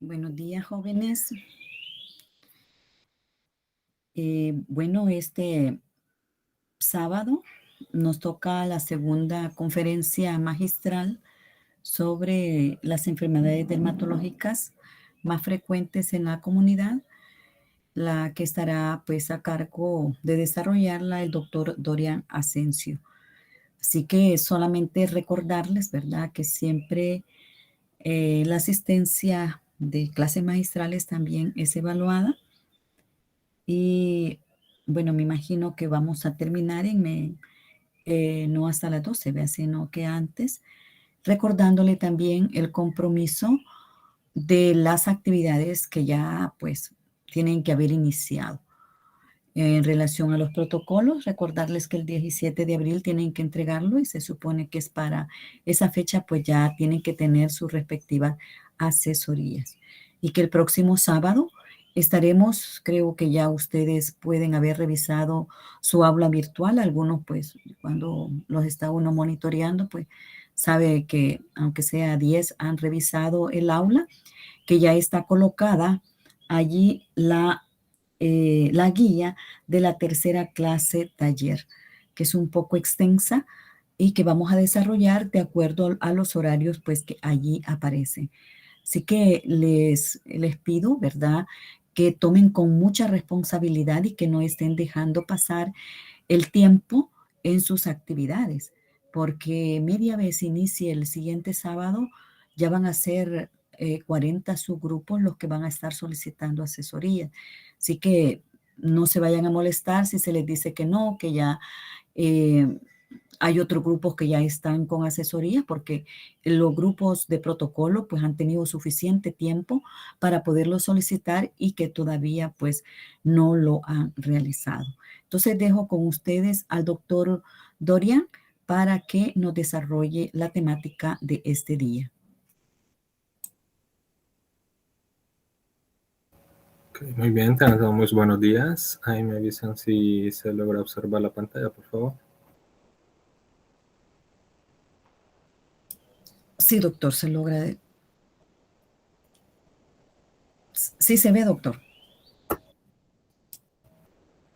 Buenos días, jóvenes. Bueno, este sábado nos toca la segunda conferencia magistral sobre las enfermedades dermatológicas más frecuentes en la comunidad, la que estará pues a cargo de desarrollarla el doctor Dorian Asensio. Así que solamente recordarles, ¿verdad?, que siempre la asistencia de clases magistrales también es evaluada. Y bueno, me imagino que vamos a terminar no hasta las 12, ¿vea? Sino que antes, recordándole también el compromiso de las actividades que ya pues tienen que haber iniciado. En relación a los protocolos, recordarles que el 17 de abril tienen que entregarlo y se supone que es para esa fecha, pues ya tienen que tener sus respectivas asesorías. Y que el próximo sábado estaremos, creo que ya ustedes pueden haber revisado su aula virtual. Algunos, pues, cuando los está uno monitoreando, pues sabe que aunque sea 10 han revisado el aula, que ya está colocada allí la guía de la tercera clase taller, que es un poco extensa y que vamos a desarrollar de acuerdo a los horarios pues que allí aparecen. Así que les pido, ¿verdad?, que tomen con mucha responsabilidad y que no estén dejando pasar el tiempo en sus actividades, porque media vez inicie el siguiente sábado, ya van a ser 40 subgrupos los que van a estar solicitando asesoría. Así que no se vayan a molestar si se les dice que no, que ya hay otros grupos que ya están con asesoría, porque los grupos de protocolo pues han tenido suficiente tiempo para poderlo solicitar y que todavía pues no lo han realizado. Entonces dejo con ustedes al doctor Dorian para que nos desarrolle la temática de este día. Okay, muy bien, tengan muy buenos días. Ahí me avisan si se logra observar la pantalla, por favor. Sí, doctor, se logra. Sí se ve, doctor.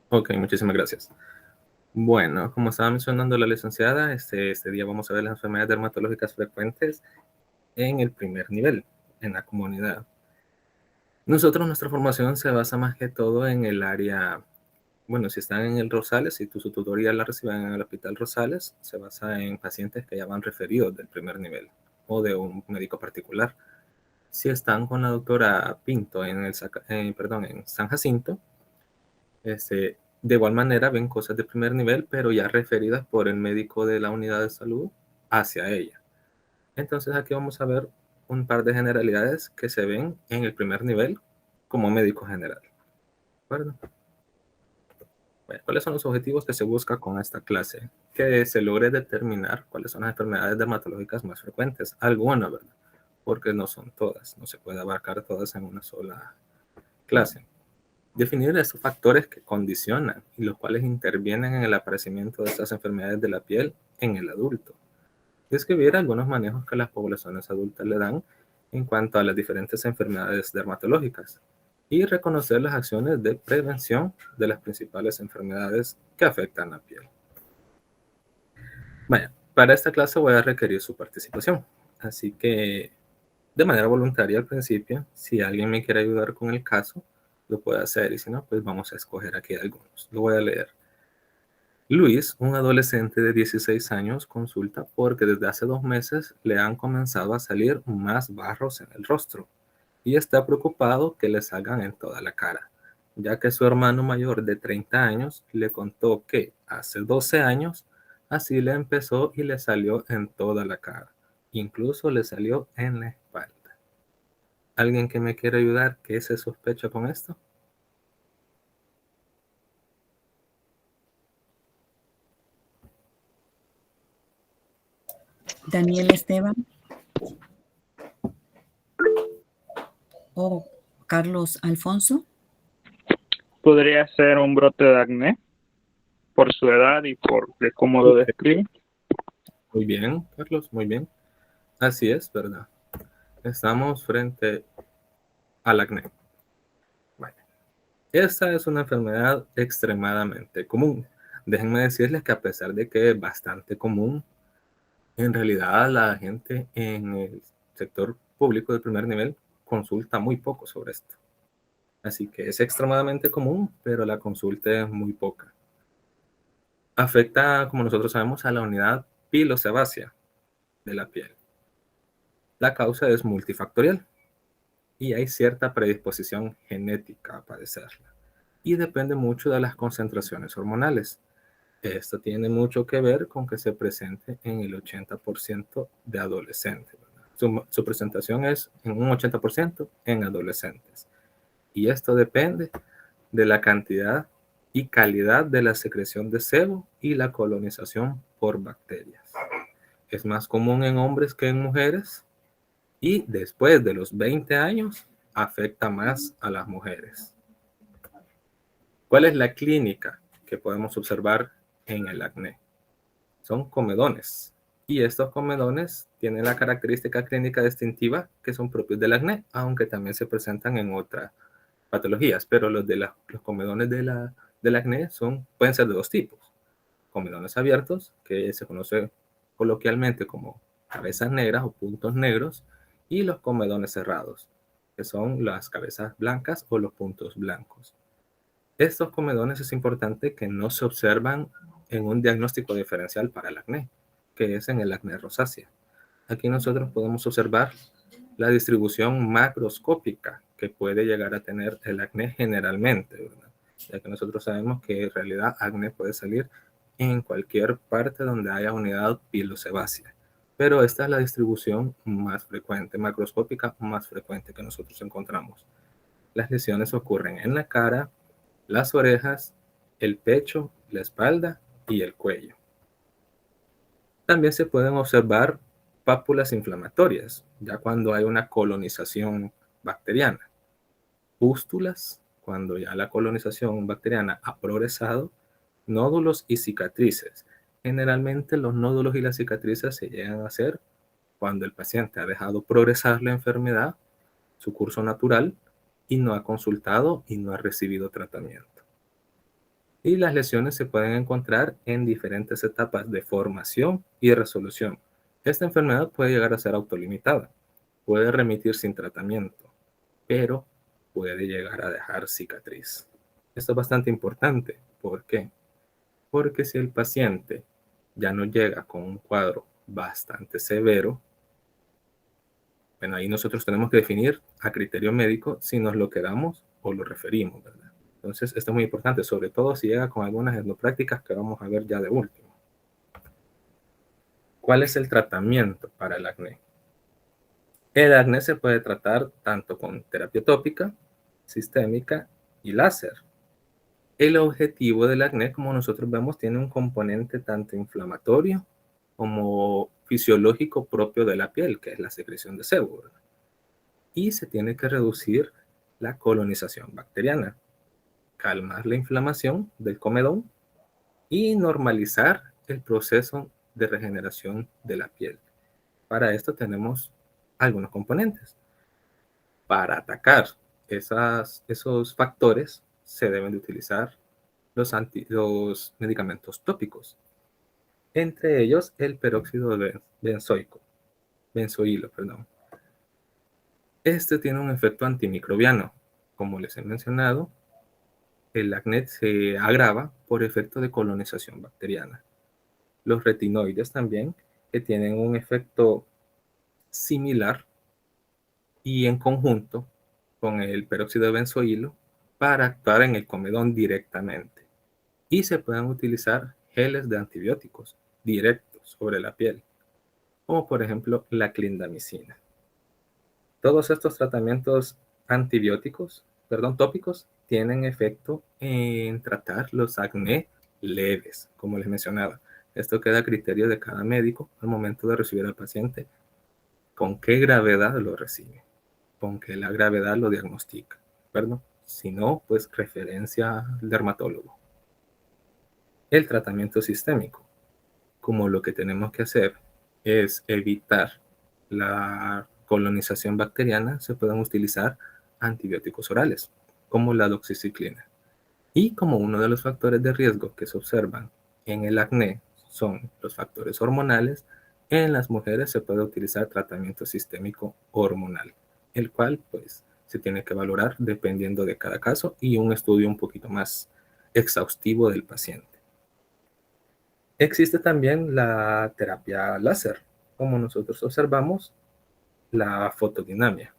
Ok, muchísimas gracias. Bueno, como estaba mencionando la licenciada, este día vamos a ver las enfermedades dermatológicas frecuentes en el primer nivel, en la comunidad. Nuestra formación se basa más que todo en el área, bueno, si están en el Rosales, si su tutoría la reciben en el Hospital Rosales, se basa en pacientes que ya van referidos del primer nivel o de un médico particular. Si están con la doctora Pinto en San Jacinto, de igual manera ven cosas de primer nivel, pero ya referidas por el médico de la unidad de salud hacia ella. Entonces aquí vamos a ver un par de generalidades que se ven en el primer nivel como médico general. ¿De acuerdo? Bueno, ¿cuáles son los objetivos que se busca con esta clase? Que se logre determinar cuáles son las enfermedades dermatológicas más frecuentes. Algunas, ¿verdad? Porque no son todas. No se puede abarcar todas en una sola clase. Definir esos factores que condicionan y los cuales intervienen en el aparecimiento de estas enfermedades de la piel en el adulto. Describir algunos manejos que las poblaciones adultas le dan en cuanto a las diferentes enfermedades dermatológicas y reconocer las acciones de prevención de las principales enfermedades que afectan la piel. Vaya, para esta clase voy a requerir su participación, así que de manera voluntaria al principio, si alguien me quiere ayudar con el caso, lo puede hacer, y si no, pues vamos a escoger aquí algunos. Lo voy a leer. Luis, un adolescente de 16 años, consulta porque desde hace 2 meses le han comenzado a salir más barros en el rostro y está preocupado que le salgan en toda la cara, ya que su hermano mayor de 30 años le contó que hace 12 años así le empezó y le salió en toda la cara, incluso le salió en la espalda. ¿Alguien que me quiera ayudar? ¿Qué se sospecha con esto? Daniel Esteban o Carlos Alfonso. Podría ser un brote de acné por su edad y por cómo lo describe. Muy bien, Carlos, muy bien. Así es, ¿verdad? Estamos frente al acné. Vale. Esta es una enfermedad extremadamente común. Déjenme decirles que a pesar de que es bastante común, en realidad la gente en el sector público de primer nivel consulta muy poco sobre esto. Así que es extremadamente común, pero la consulta es muy poca. Afecta, como nosotros sabemos, a la unidad pilosebácea de la piel. La causa es multifactorial y hay cierta predisposición genética a padecerla. Y depende mucho de las concentraciones hormonales. Esto tiene mucho que ver con que se presente en el 80% de adolescentes. Su presentación es en un 80% en adolescentes. Y esto depende de la cantidad y calidad de la secreción de sebo y la colonización por bacterias. Es más común en hombres que en mujeres y después de los 20 años afecta más a las mujeres. ¿Cuál es la clínica que podemos observar en el acné? Son comedones. Y estos comedones tienen la característica clínica distintiva que son propios del acné, aunque también se presentan en otras patologías. Pero los comedones del acné pueden ser de dos tipos. Comedones abiertos, que se conoce coloquialmente como cabezas negras o puntos negros, y los comedones cerrados, que son las cabezas blancas o los puntos blancos. Estos comedones es importante que no se observan en un diagnóstico diferencial para el acné, que es en el acné rosácea. Aquí nosotros podemos observar la distribución macroscópica que puede llegar a tener el acné generalmente, ¿verdad? Ya que nosotros sabemos que en realidad acné puede salir en cualquier parte donde haya unidad pilosebácea. Pero esta es la distribución más frecuente, macroscópica más frecuente que nosotros encontramos. Las lesiones ocurren en la cara, las orejas, el pecho, la espalda y el cuello. También se pueden observar pápulas inflamatorias, ya cuando hay una colonización bacteriana. Pústulas, cuando ya la colonización bacteriana ha progresado. Nódulos y cicatrices. Generalmente los nódulos y las cicatrices se llegan a hacer cuando el paciente ha dejado progresar la enfermedad, su curso natural, y no ha consultado y no ha recibido tratamiento. Y las lesiones se pueden encontrar en diferentes etapas de formación y resolución. Esta enfermedad puede llegar a ser autolimitada, puede remitir sin tratamiento, pero puede llegar a dejar cicatriz. Esto es bastante importante. ¿Por qué? Porque si el paciente ya no llega con un cuadro bastante severo, bueno, ahí nosotros tenemos que definir a criterio médico si nos lo quedamos o lo referimos, ¿verdad? Entonces, esto es muy importante, sobre todo si llega con algunas etnoprácticas que vamos a ver ya de último. ¿Cuál es el tratamiento para el acné? El acné se puede tratar tanto con terapia tópica, sistémica y láser. El objetivo del acné, como nosotros vemos, tiene un componente tanto inflamatorio como fisiológico propio de la piel, que es la secreción de sebo, ¿verdad? Y se tiene que reducir la colonización bacteriana, calmar la inflamación del comedón y normalizar el proceso de regeneración de la piel. Para esto tenemos algunos componentes. Para atacar esos factores se deben de utilizar los medicamentos tópicos, entre ellos el peróxido de benzoilo. Este tiene un efecto antimicrobiano. Como les he mencionado, el acné se agrava por efecto de colonización bacteriana. Los retinoides también, que tienen un efecto similar y en conjunto con el peróxido de benzoilo para actuar en el comedón directamente. Y se pueden utilizar geles de antibióticos directos sobre la piel, como por ejemplo la clindamicina. Todos estos tratamientos tópicos, tienen efecto en tratar los acné leves, como les mencionaba. Esto queda a criterio de cada médico al momento de recibir al paciente, con qué gravedad lo recibe, con qué la gravedad lo diagnostica, ¿verdad? Si no, pues referencia al dermatólogo. El tratamiento sistémico, como lo que tenemos que hacer es evitar la colonización bacteriana, se pueden utilizar antibióticos orales, como la doxiciclina. Y como uno de los factores de riesgo que se observan en el acné son los factores hormonales, en las mujeres se puede utilizar tratamiento sistémico hormonal, el cual pues se tiene que valorar dependiendo de cada caso y un estudio un poquito más exhaustivo del paciente. Existe también la terapia láser, como nosotros observamos, la fotodinamia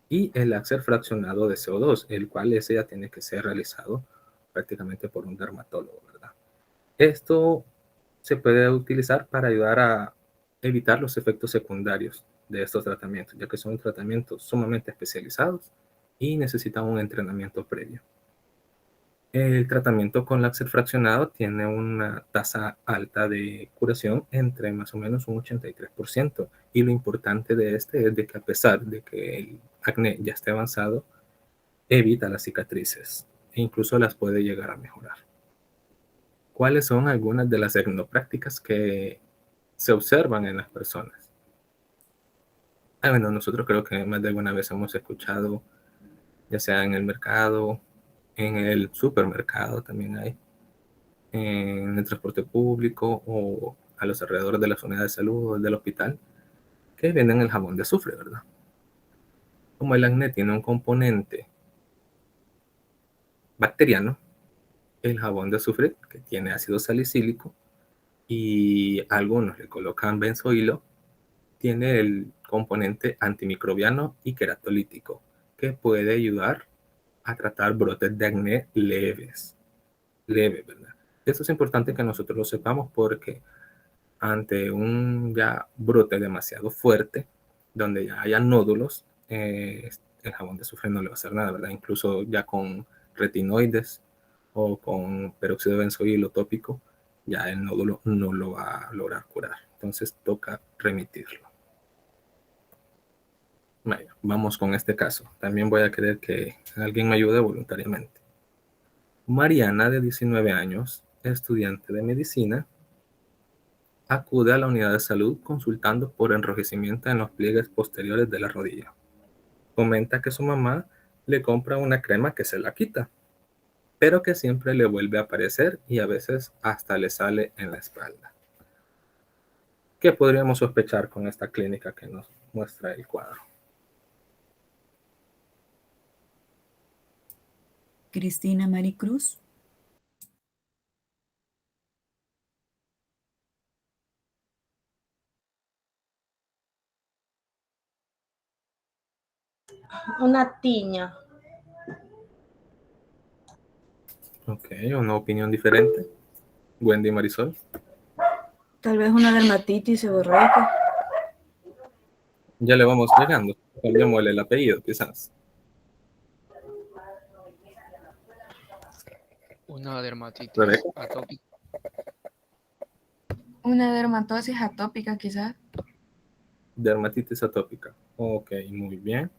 y el láser fraccionado de CO2, el cual ese ya tiene que ser realizado prácticamente por un dermatólogo, ¿verdad? Esto se puede utilizar para ayudar a evitar los efectos secundarios de estos tratamientos, ya que son tratamientos sumamente especializados y necesitan un entrenamiento previo. El tratamiento con láser fraccionado tiene una tasa alta de curación entre más o menos un 83%. Y lo importante de este es de que a pesar de que el acné ya esté avanzado, evita las cicatrices e incluso las puede llegar a mejorar. ¿Cuáles son algunas de las tecnoprácticas que se observan en las personas? Bueno, nosotros creo que más de alguna vez hemos escuchado, ya sea en el mercado, en el supermercado también hay, en el transporte público o a los alrededores de las unidades de salud o del hospital, que venden el jabón de azufre, ¿verdad? Como el acné tiene un componente bacteriano, el jabón de azufre, que tiene ácido salicílico, y algunos le colocan benzoilo, tiene el componente antimicrobiano y queratolítico, que puede ayudar a tratar brotes de acné leves, ¿verdad? Eso es importante que nosotros lo sepamos porque ante un ya brote demasiado fuerte, donde ya haya nódulos, el jabón de azufre no le va a hacer nada, ¿verdad? Incluso ya con retinoides o con peróxido de benzoilo tópico, ya el nódulo no lo va a lograr curar. Entonces toca remitirlo. Bueno, vamos con este caso. También voy a querer que alguien me ayude voluntariamente. Mariana, de 19 años, estudiante de medicina, acude a la unidad de salud consultando por enrojecimiento en los pliegues posteriores de la rodilla. Comenta que su mamá le compra una crema que se la quita, pero que siempre le vuelve a aparecer y a veces hasta le sale en la espalda. ¿Qué podríamos sospechar con esta clínica que nos muestra el cuadro? Cristina Maricruz. Una tiña. Ok, una opinión diferente. Wendy Marisol. Tal vez una dermatitis seborreica. Ya le vamos llegando. Cambiémosle el apellido, quizás. Una dermatitis Rebeca. atópica. Una dermatosis atópica, quizás. Dermatitis atópica. Ok, muy bien.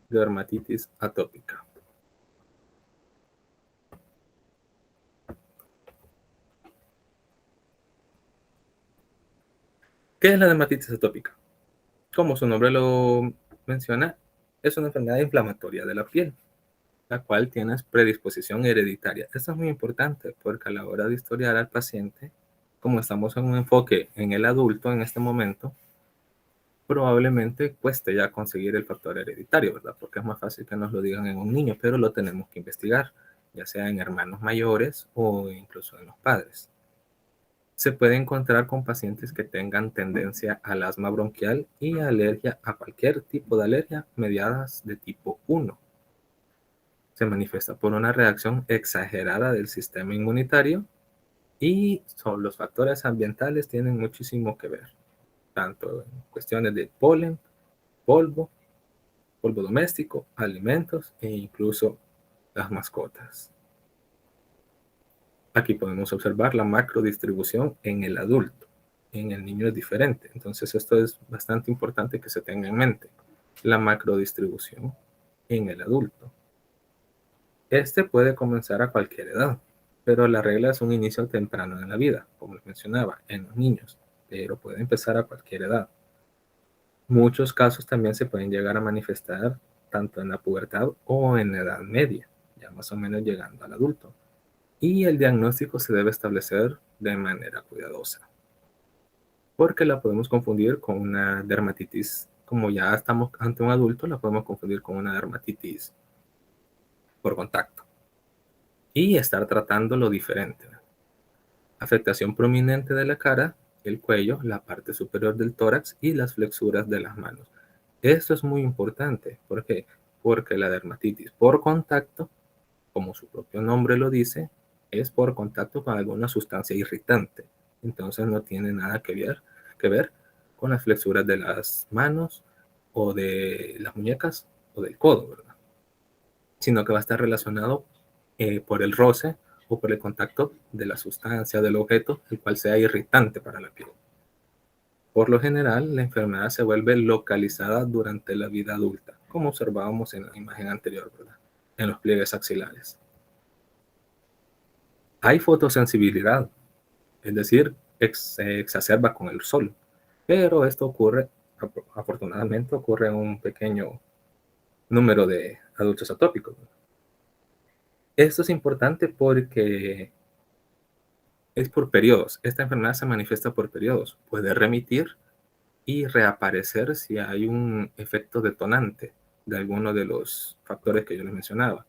Dermatitis atópica. ¿Qué es la dermatitis atópica? Como su nombre lo menciona, es una enfermedad inflamatoria de la piel, la cual tiene predisposición hereditaria. Esto es muy importante porque a la hora de historiar al paciente, como estamos en un enfoque en el adulto en este momento, probablemente cueste ya conseguir el factor hereditario, ¿verdad? Porque es más fácil que nos lo digan en un niño, pero lo tenemos que investigar, ya sea en hermanos mayores o incluso en los padres. Se puede encontrar con pacientes que tengan tendencia al asma bronquial y alergia a cualquier tipo de alergia mediadas de tipo 1. Se manifiesta por una reacción exagerada del sistema inmunitario y los factores ambientales tienen muchísimo que ver, tanto en cuestiones de polen, polvo doméstico, alimentos e incluso las mascotas. Aquí podemos observar la macrodistribución en el adulto. En el niño es diferente. Entonces esto es bastante importante que se tenga en mente. La macrodistribución en el adulto. Este puede comenzar a cualquier edad, pero la regla es un inicio temprano en la vida, como les mencionaba, en los niños, pero puede empezar a cualquier edad. Muchos casos también se pueden llegar a manifestar tanto en la pubertad o en la edad media, ya más o menos llegando al adulto. Y el diagnóstico se debe establecer de manera cuidadosa, porque la podemos confundir con una dermatitis, como ya estamos ante un adulto, la podemos confundir con una dermatitis por contacto y estar tratándolo diferente. Afectación prominente de la cara, el cuello, la parte superior del tórax y las flexuras de las manos. Esto es muy importante. ¿Por qué? Porque la dermatitis por contacto, como su propio nombre lo dice, es por contacto con alguna sustancia irritante. Entonces no tiene nada que ver con las flexuras de las manos o de las muñecas o del codo, ¿verdad? Sino que va a estar relacionado por el roce o por el contacto de la sustancia, del objeto, el cual sea irritante para la piel. Por lo general, la enfermedad se vuelve localizada durante la vida adulta, como observábamos en la imagen anterior, ¿verdad? En los pliegues axilares. Hay fotosensibilidad, es decir, se exacerba con el sol, pero esto ocurre, afortunadamente, ocurre en un pequeño número de adultos atópicos. Esto es importante porque es por periodos. Esta enfermedad se manifiesta por periodos. Puede remitir y reaparecer si hay un efecto detonante de alguno de los factores que yo les mencionaba.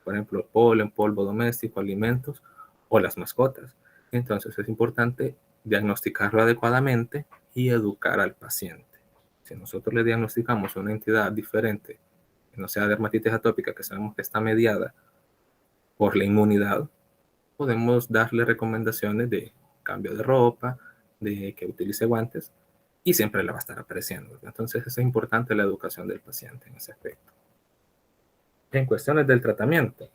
Por ejemplo, polen, polvo doméstico, alimentos o las mascotas. Entonces es importante diagnosticarlo adecuadamente y educar al paciente. Si nosotros le diagnosticamos una entidad diferente, que no sea dermatitis atópica, que sabemos que está mediada por la inmunidad, podemos darle recomendaciones de cambio de ropa, de que utilice guantes, y siempre le va a estar apareciendo. Entonces es importante la educación del paciente en ese aspecto. En cuestiones del tratamiento,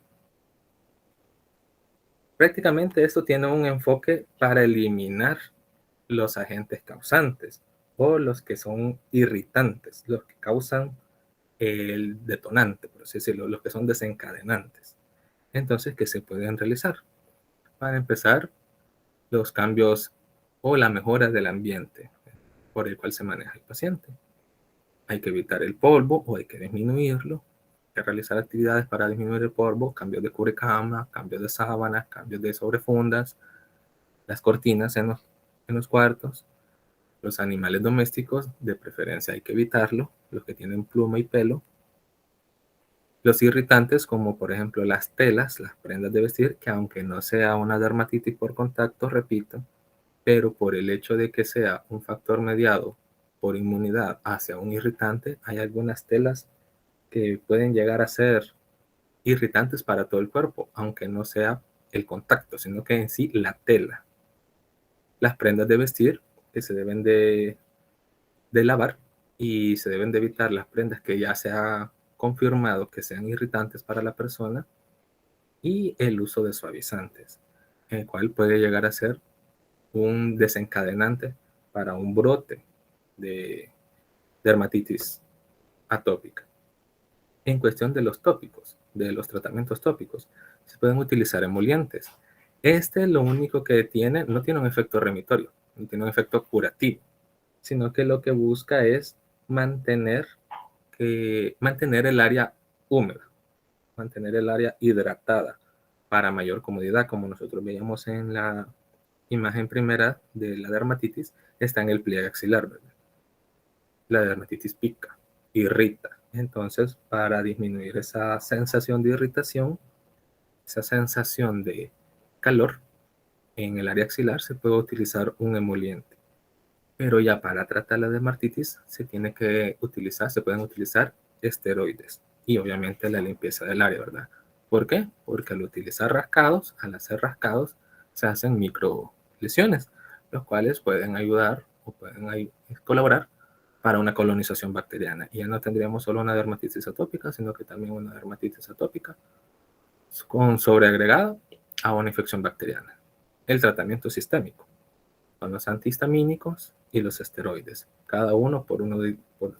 prácticamente esto tiene un enfoque para eliminar los agentes causantes o los que son irritantes, los que causan el detonante, por así decirlo, los que son desencadenantes. Entonces, ¿qué se pueden realizar? Para empezar, los cambios o la mejora del ambiente por el cual se maneja el paciente. Hay que evitar el polvo o hay que disminuirlo. Hay que realizar actividades para disminuir el polvo, cambios de cubrecama, cambios de sábanas, cambios de sobrefundas, las cortinas en los cuartos. Los animales domésticos, de preferencia hay que evitarlo, los que tienen pluma y pelo. Los irritantes, como por ejemplo las telas, las prendas de vestir, que aunque no sea una dermatitis por contacto, repito, pero por el hecho de que sea un factor mediado por inmunidad hacia un irritante, hay algunas telas que pueden llegar a ser irritantes para todo el cuerpo, aunque no sea el contacto, sino que en sí la tela. Las prendas de vestir que se deben de lavar y se deben de evitar las prendas que ya se ha confirmado que sean irritantes para la persona, y el uso de suavizantes, el cual puede llegar a ser un desencadenante para un brote de dermatitis atópica. En cuestión de los tópicos, de los tratamientos tópicos, se pueden utilizar emolientes. Este lo único que tiene, no tiene un efecto remitorio, no tiene un efecto curativo, sino que lo que busca es mantener el área húmeda, mantener el área hidratada para mayor comodidad. Como nosotros veíamos en la imagen primera de la dermatitis, está en el pliegue axilar, ¿verdad? La dermatitis pica, irrita. Entonces, para disminuir esa sensación de irritación, esa sensación de calor en el área axilar, se puede utilizar un emoliente. Pero ya para tratar la dermatitis se pueden utilizar esteroides y obviamente la limpieza del área, ¿verdad? ¿Por qué? Porque al hacer rascados, se hacen micro lesiones, los cuales pueden ayudar o pueden colaborar para una colonización bacteriana. Y ya no tendríamos solo una dermatitis atópica, sino que también una dermatitis atópica con sobreagregado a una infección bacteriana. El tratamiento sistémico son los antihistamínicos y los esteroides, cada uno por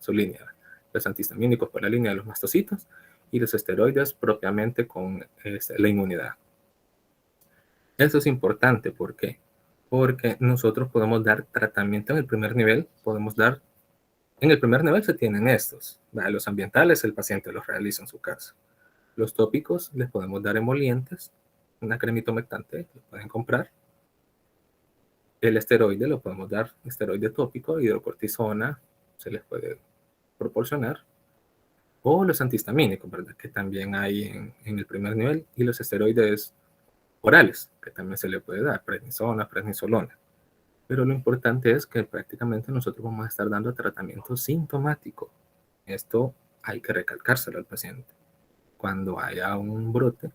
su línea. Los antihistamínicos por la línea de los mastocitos y los esteroides propiamente con la inmunidad. Eso es importante, ¿por qué? Porque nosotros podemos dar tratamiento en el primer nivel, podemos dar En el primer nivel se tienen estos. Los ambientales, el paciente los realiza en su casa. Los tópicos les podemos dar emolientes, una cremita humectante, lo pueden comprar. El esteroide lo podemos dar, esteroide tópico, hidrocortisona, se les puede proporcionar. O los antihistamínicos, ¿verdad? Que también hay en el primer nivel. Y los esteroides orales, que también se le puede dar, prednisona, prednisolona. Pero lo importante es que prácticamente nosotros vamos a estar dando tratamiento sintomático. Esto hay que recalcárselo al paciente. Cuando haya un brote,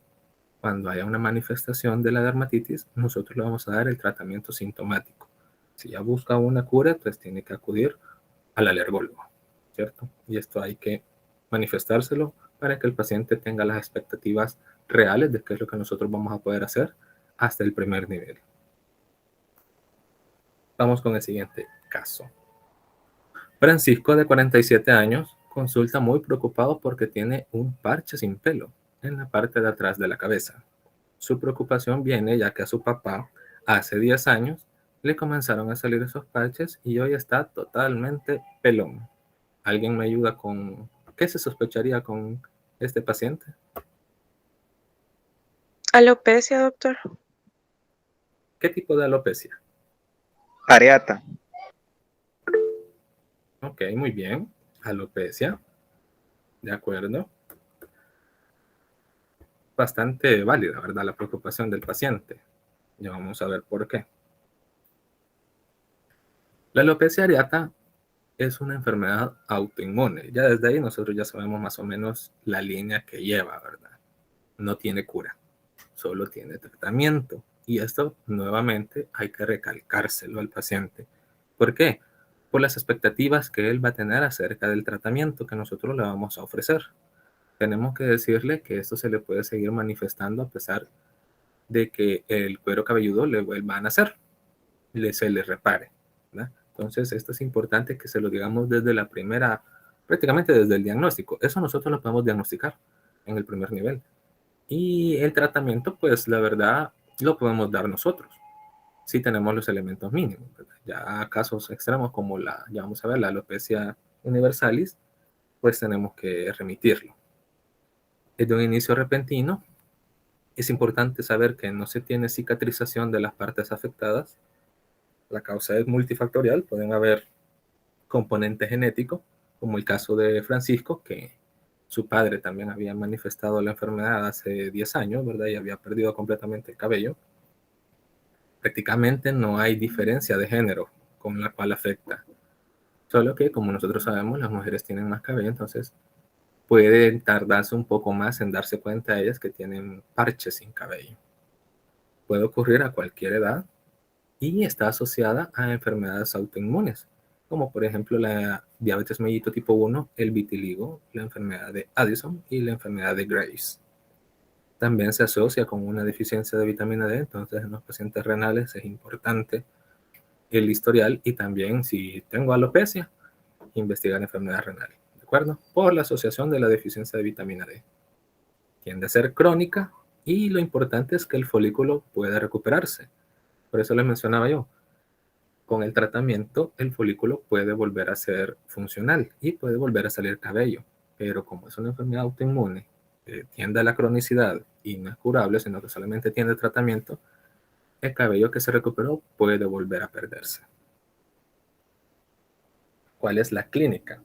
cuando haya una manifestación de la dermatitis, nosotros le vamos a dar el tratamiento sintomático. Si ya busca una cura, pues tiene que acudir al alergólogo, ¿cierto? Y esto hay que manifestárselo para que el paciente tenga las expectativas reales de qué es lo que nosotros vamos a poder hacer hasta el primer nivel. Vamos con el siguiente caso. Francisco, de 47 años, consulta muy preocupado porque tiene un parche sin pelo en la parte de atrás de la cabeza. Su preocupación viene ya que a su papá, hace 10 años, le comenzaron a salir esos parches y hoy está totalmente pelón. ¿Alguien me ayuda con qué se sospecharía con este paciente? Alopecia, doctor. ¿Qué tipo de alopecia? Areata. Ok, muy bien. Alopecia. De acuerdo. Bastante válida, ¿verdad? La preocupación del paciente. Ya vamos a ver por qué. La alopecia areata es una enfermedad autoinmune. Ya desde ahí nosotros ya sabemos más o menos la línea que lleva, ¿verdad? No tiene cura, solo tiene tratamiento. Y esto nuevamente hay que recalcárselo al paciente. ¿Por qué? Por las expectativas que él va a tener acerca del tratamiento que nosotros le vamos a ofrecer. Tenemos que decirle que esto se le puede seguir manifestando a pesar de que el cuero cabelludo le vuelva a nacer, se le repare, ¿verdad? Entonces, esto es importante que se lo digamos desde la primera, prácticamente desde el diagnóstico. Eso nosotros lo podemos diagnosticar en el primer nivel. Y el tratamiento, pues la verdad, lo podemos dar nosotros, si tenemos los elementos mínimos, ¿verdad? Ya casos extremos como ya vamos a ver, la alopecia universalis, pues tenemos que remitirlo. Desde un inicio repentino, es importante saber que no se tiene cicatrización de las partes afectadas. La causa es multifactorial, pueden haber componentes genéticos, como el caso de Francisco, que su padre también había manifestado la enfermedad hace 10 años, ¿verdad? Y había perdido completamente el cabello. Prácticamente no hay diferencia de género con la cual afecta. Solo que, como nosotros sabemos, las mujeres tienen más cabello, entonces pueden tardarse un poco más en darse cuenta ellas que tienen parches sin cabello. Puede ocurrir a cualquier edad y está asociada a enfermedades autoinmunes, como por ejemplo la diabetes mellito tipo 1, el vitiligo, la enfermedad de Addison y la enfermedad de Graves. También se asocia con una deficiencia de vitamina D, entonces en los pacientes renales es importante el historial y también si tengo alopecia, investigar enfermedad renal, ¿de acuerdo? Por la asociación de la deficiencia de vitamina D. Tiende a ser crónica y lo importante es que el folículo pueda recuperarse. Por eso les mencionaba yo, con el tratamiento el folículo puede volver a ser funcional y puede volver a salir cabello, pero como es una enfermedad autoinmune, tiende a la cronicidad y no es curable, sino que solamente tiene tratamiento, el cabello que se recuperó puede volver a perderse. ¿Cuál es la clínica?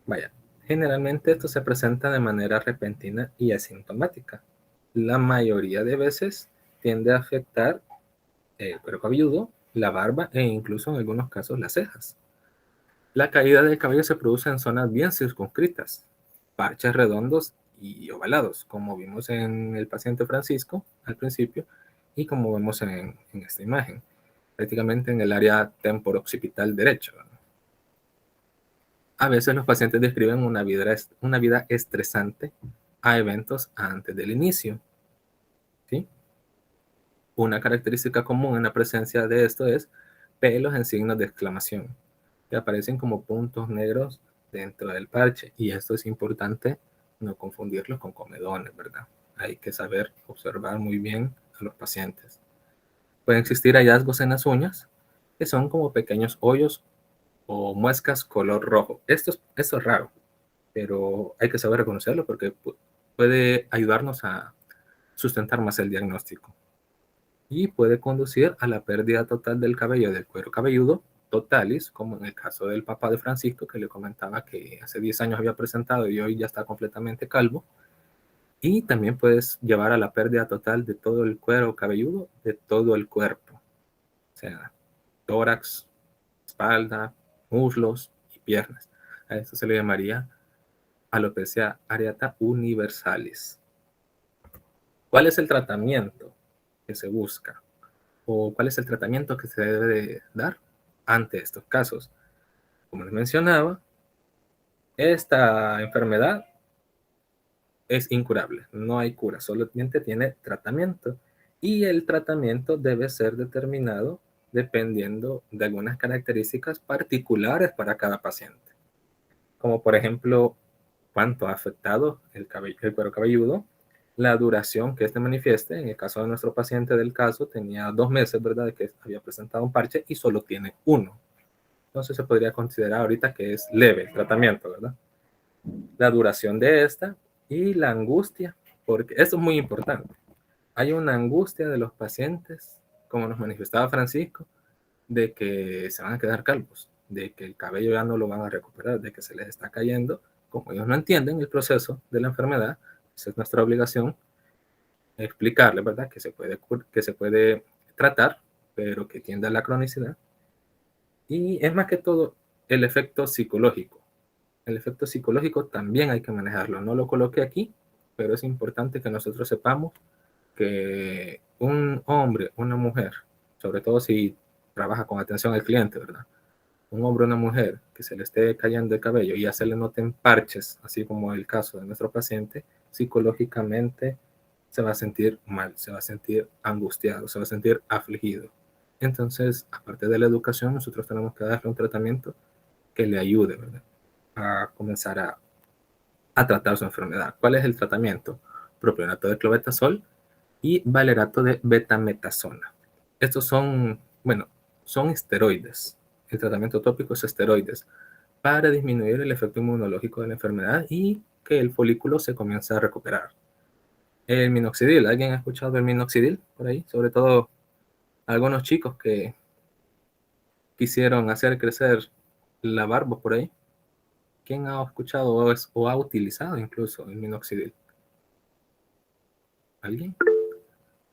Vaya, generalmente esto se presenta de manera repentina y asintomática. La mayoría de veces tiende a afectar el cuero cabelludo, la barba e incluso en algunos casos las cejas. La caída del cabello se produce en zonas bien circunscritas, parches redondos y ovalados, como vimos en el paciente Francisco al principio y como vemos en esta imagen, prácticamente en el área temporo-occipital derecho. A veces los pacientes describen una vida estresante a eventos antes del inicio, ¿sí? Una característica común en la presencia de esto es pelos en signos de exclamación, que aparecen como puntos negros dentro del parche. Y esto es importante no confundirlos con comedones, ¿verdad? Hay que saber observar muy bien a los pacientes. Pueden existir hallazgos en las uñas, que son como pequeños hoyos o muescas color rojo. Esto es raro, pero hay que saber reconocerlo porque puede ayudarnos a sustentar más el diagnóstico. Y puede conducir a la pérdida total del cabello del cuero cabelludo, totalis, como en el caso del papá de Francisco, que le comentaba que hace 10 años había presentado y hoy ya está completamente calvo. Y también puedes llevar a la pérdida total de todo el cuero cabelludo, de todo el cuerpo. O sea, tórax, espalda, muslos y piernas. A eso se le llamaría alopecia areata universalis. ¿Cuál es el tratamiento que se busca? ¿O cuál es el tratamiento que se debe de dar ante estos casos? Como les mencionaba, esta enfermedad es incurable, no hay cura, solamente tiene tratamiento. Y el tratamiento debe ser determinado dependiendo de algunas características particulares para cada paciente. Como por ejemplo, cuánto ha afectado el cuero cabelludo, la duración que este manifieste. En el caso de nuestro paciente del caso, tenía 2 meses, ¿verdad?, de que había presentado un parche y solo tiene 1. Entonces se podría considerar ahorita que es leve el tratamiento, ¿verdad? La duración de esta y la angustia, porque esto es muy importante. Hay una angustia de los pacientes, como nos manifestaba Francisco, de que se van a quedar calvos, de que el cabello ya no lo van a recuperar, de que se les está cayendo. Como ellos no entienden el proceso de la enfermedad, esa es nuestra obligación, explicarles, ¿verdad?, que se puede tratar, pero que tiende a la cronicidad. Y es más que todo el efecto psicológico. El efecto psicológico también hay que manejarlo. No lo coloqué aquí, pero es importante que nosotros sepamos que un hombre, una mujer, sobre todo si trabaja con atención al cliente, ¿verdad? Un hombre o una mujer que se le esté cayendo el cabello y ya se le noten parches, así como el caso de nuestro paciente, psicológicamente se va a sentir mal, se va a sentir angustiado, se va a sentir afligido. Entonces, aparte de la educación, nosotros tenemos que darle un tratamiento que le ayude, ¿verdad?, a comenzar a tratar su enfermedad. ¿Cuál es el tratamiento? Propionato de clobetasol y valerato de betametasona. Estos son esteroides. El tratamiento tópico es esteroides para disminuir el efecto inmunológico de la enfermedad y que el folículo se comience a recuperar. El minoxidil, ¿alguien ha escuchado del minoxidil por ahí? Sobre todo algunos chicos que quisieron hacer crecer la barba por ahí. ¿Quién ha escuchado o ha utilizado incluso el minoxidil? ¿Alguien?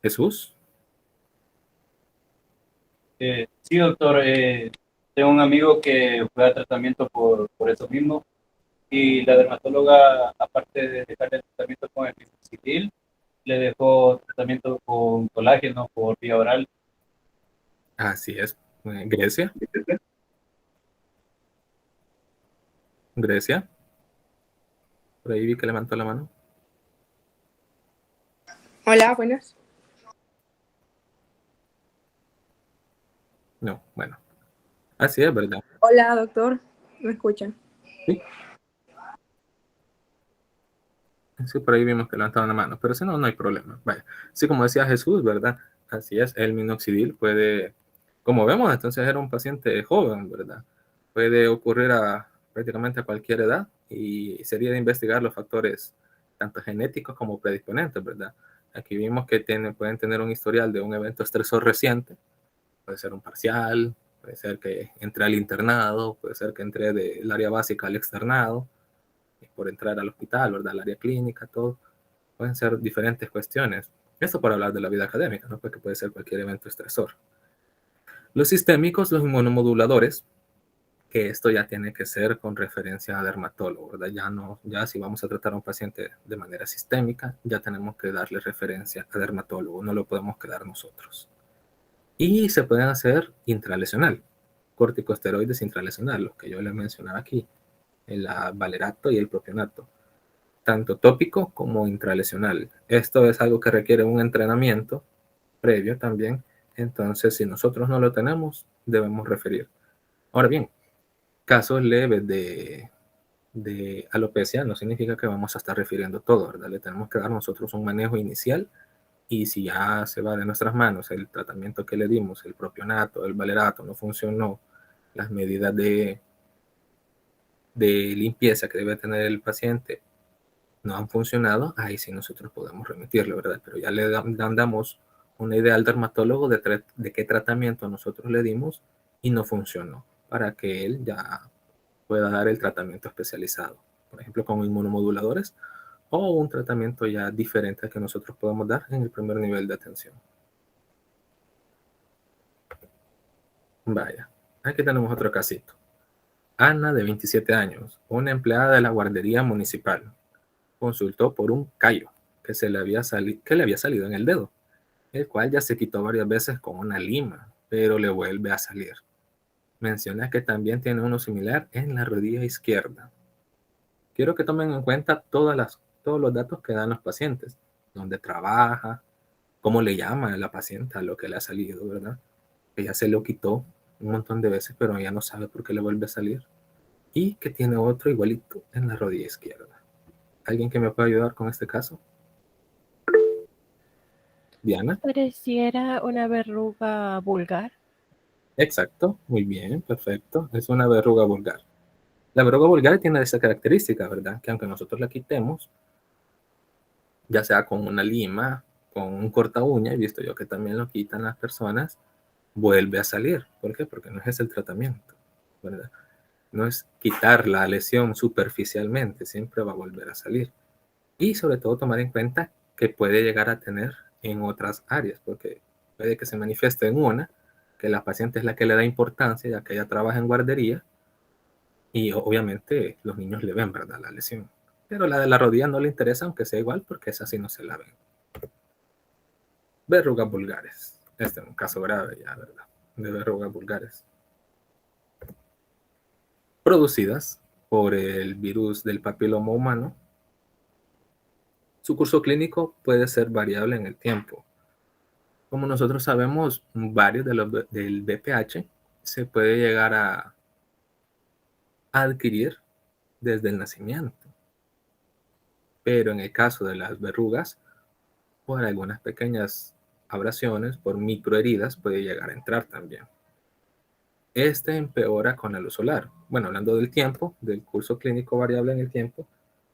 ¿Jesús? Sí, doctor. Tengo un amigo que fue a tratamiento por eso mismo y la dermatóloga, aparte de dejarle el tratamiento con el minoxidil, le dejó tratamiento con colágeno por vía oral. Así es. Grecia. Grecia. Por ahí vi que levantó la mano. Hola, buenas. No, bueno. Así es, ¿verdad? Hola, doctor. ¿Me escuchan? Sí. Sí, por ahí vimos que levantaban la mano, pero si no, no hay problema. Vaya. Sí, como decía Jesús, ¿verdad? Así es, el minoxidil puede, como vemos, entonces era un paciente joven, ¿verdad? Puede ocurrir prácticamente a cualquier edad y sería de investigar los factores tanto genéticos como predisponentes, ¿verdad? Aquí vimos que pueden tener un historial de un evento estresor reciente, puede ser un parcial, puede ser que entre al internado, puede ser que entre del área básica al externado, por entrar al hospital, ¿verdad?, al área clínica, todo. Pueden ser diferentes cuestiones. Esto para hablar de la vida académica, ¿no?, porque puede ser cualquier evento estresor. Los sistémicos, los inmunomoduladores, que esto ya tiene que ser con referencia a dermatólogo, ¿verdad? Ya si vamos a tratar a un paciente de manera sistémica, ya tenemos que darle referencia a dermatólogo, no lo podemos quedar nosotros. Y se pueden hacer intralesional, corticosteroides intralesional, los que yo les mencionaba aquí, el valerato y el propionato, tanto tópico como intralesional. Esto es algo que requiere un entrenamiento previo también, entonces si nosotros no lo tenemos, debemos referir. Ahora bien, casos leves de alopecia no significa que vamos a estar refiriendo todo, ¿verdad? Le tenemos que dar nosotros un manejo inicial y si ya se va de nuestras manos el tratamiento que le dimos, el propionato, el valerato, no funcionó, las medidas de de limpieza que debe tener el paciente no han funcionado, ahí sí nosotros podemos remitirlo, ¿verdad? Pero ya le damos una idea al dermatólogo de qué tratamiento nosotros le dimos y no funcionó, para que él ya pueda dar el tratamiento especializado, por ejemplo, con inmunomoduladores o un tratamiento ya diferente al que nosotros podemos dar en el primer nivel de atención. Vaya, aquí tenemos otro casito. Ana, de 27 años, una empleada de la guardería municipal, consultó por un callo que le había salido en el dedo, el cual ya se quitó varias veces con una lima, pero le vuelve a salir. Menciona que también tiene uno similar en la rodilla izquierda. Quiero que tomen en cuenta todos los datos que dan los pacientes, dónde trabaja, cómo le llama a la paciente a lo que le ha salido, ¿verdad? Que ya se lo quitó un montón de veces, pero ya no sabe por qué le vuelve a salir. Y que tiene otro igualito en la rodilla izquierda. ¿Alguien que me pueda ayudar con este caso? Diana. Pareciera una verruga vulgar. Exacto, muy bien, perfecto. Es una verruga vulgar. La verruga vulgar tiene esa característica, ¿verdad? Que aunque nosotros la quitemos, ya sea con una lima, con un corta uña, he visto yo que también lo quitan las personas, vuelve a salir. ¿Por qué? Porque no es el tratamiento, ¿verdad? No es quitar la lesión superficialmente, siempre va a volver a salir. Y sobre todo tomar en cuenta que puede llegar a tener en otras áreas, porque puede que se manifieste en una, que la paciente es la que le da importancia, ya que ella trabaja en guardería, y obviamente los niños le ven, ¿verdad?, la lesión. Pero la de la rodilla no le interesa, aunque sea igual, porque esa sí no se la ven. Verrugas vulgares. Este es un caso grave ya, ¿verdad?, de verrugas vulgares. Producidas por el virus del papiloma humano. Su curso clínico puede ser variable en el tiempo. Como nosotros sabemos, varios del VPH se puede llegar a adquirir desde el nacimiento. Pero en el caso de las verrugas, por algunas pequeñas abrasiones, por microheridas, puede llegar a entrar también. Este empeora con la luz solar. Bueno, hablando del tiempo, del curso clínico variable en el tiempo,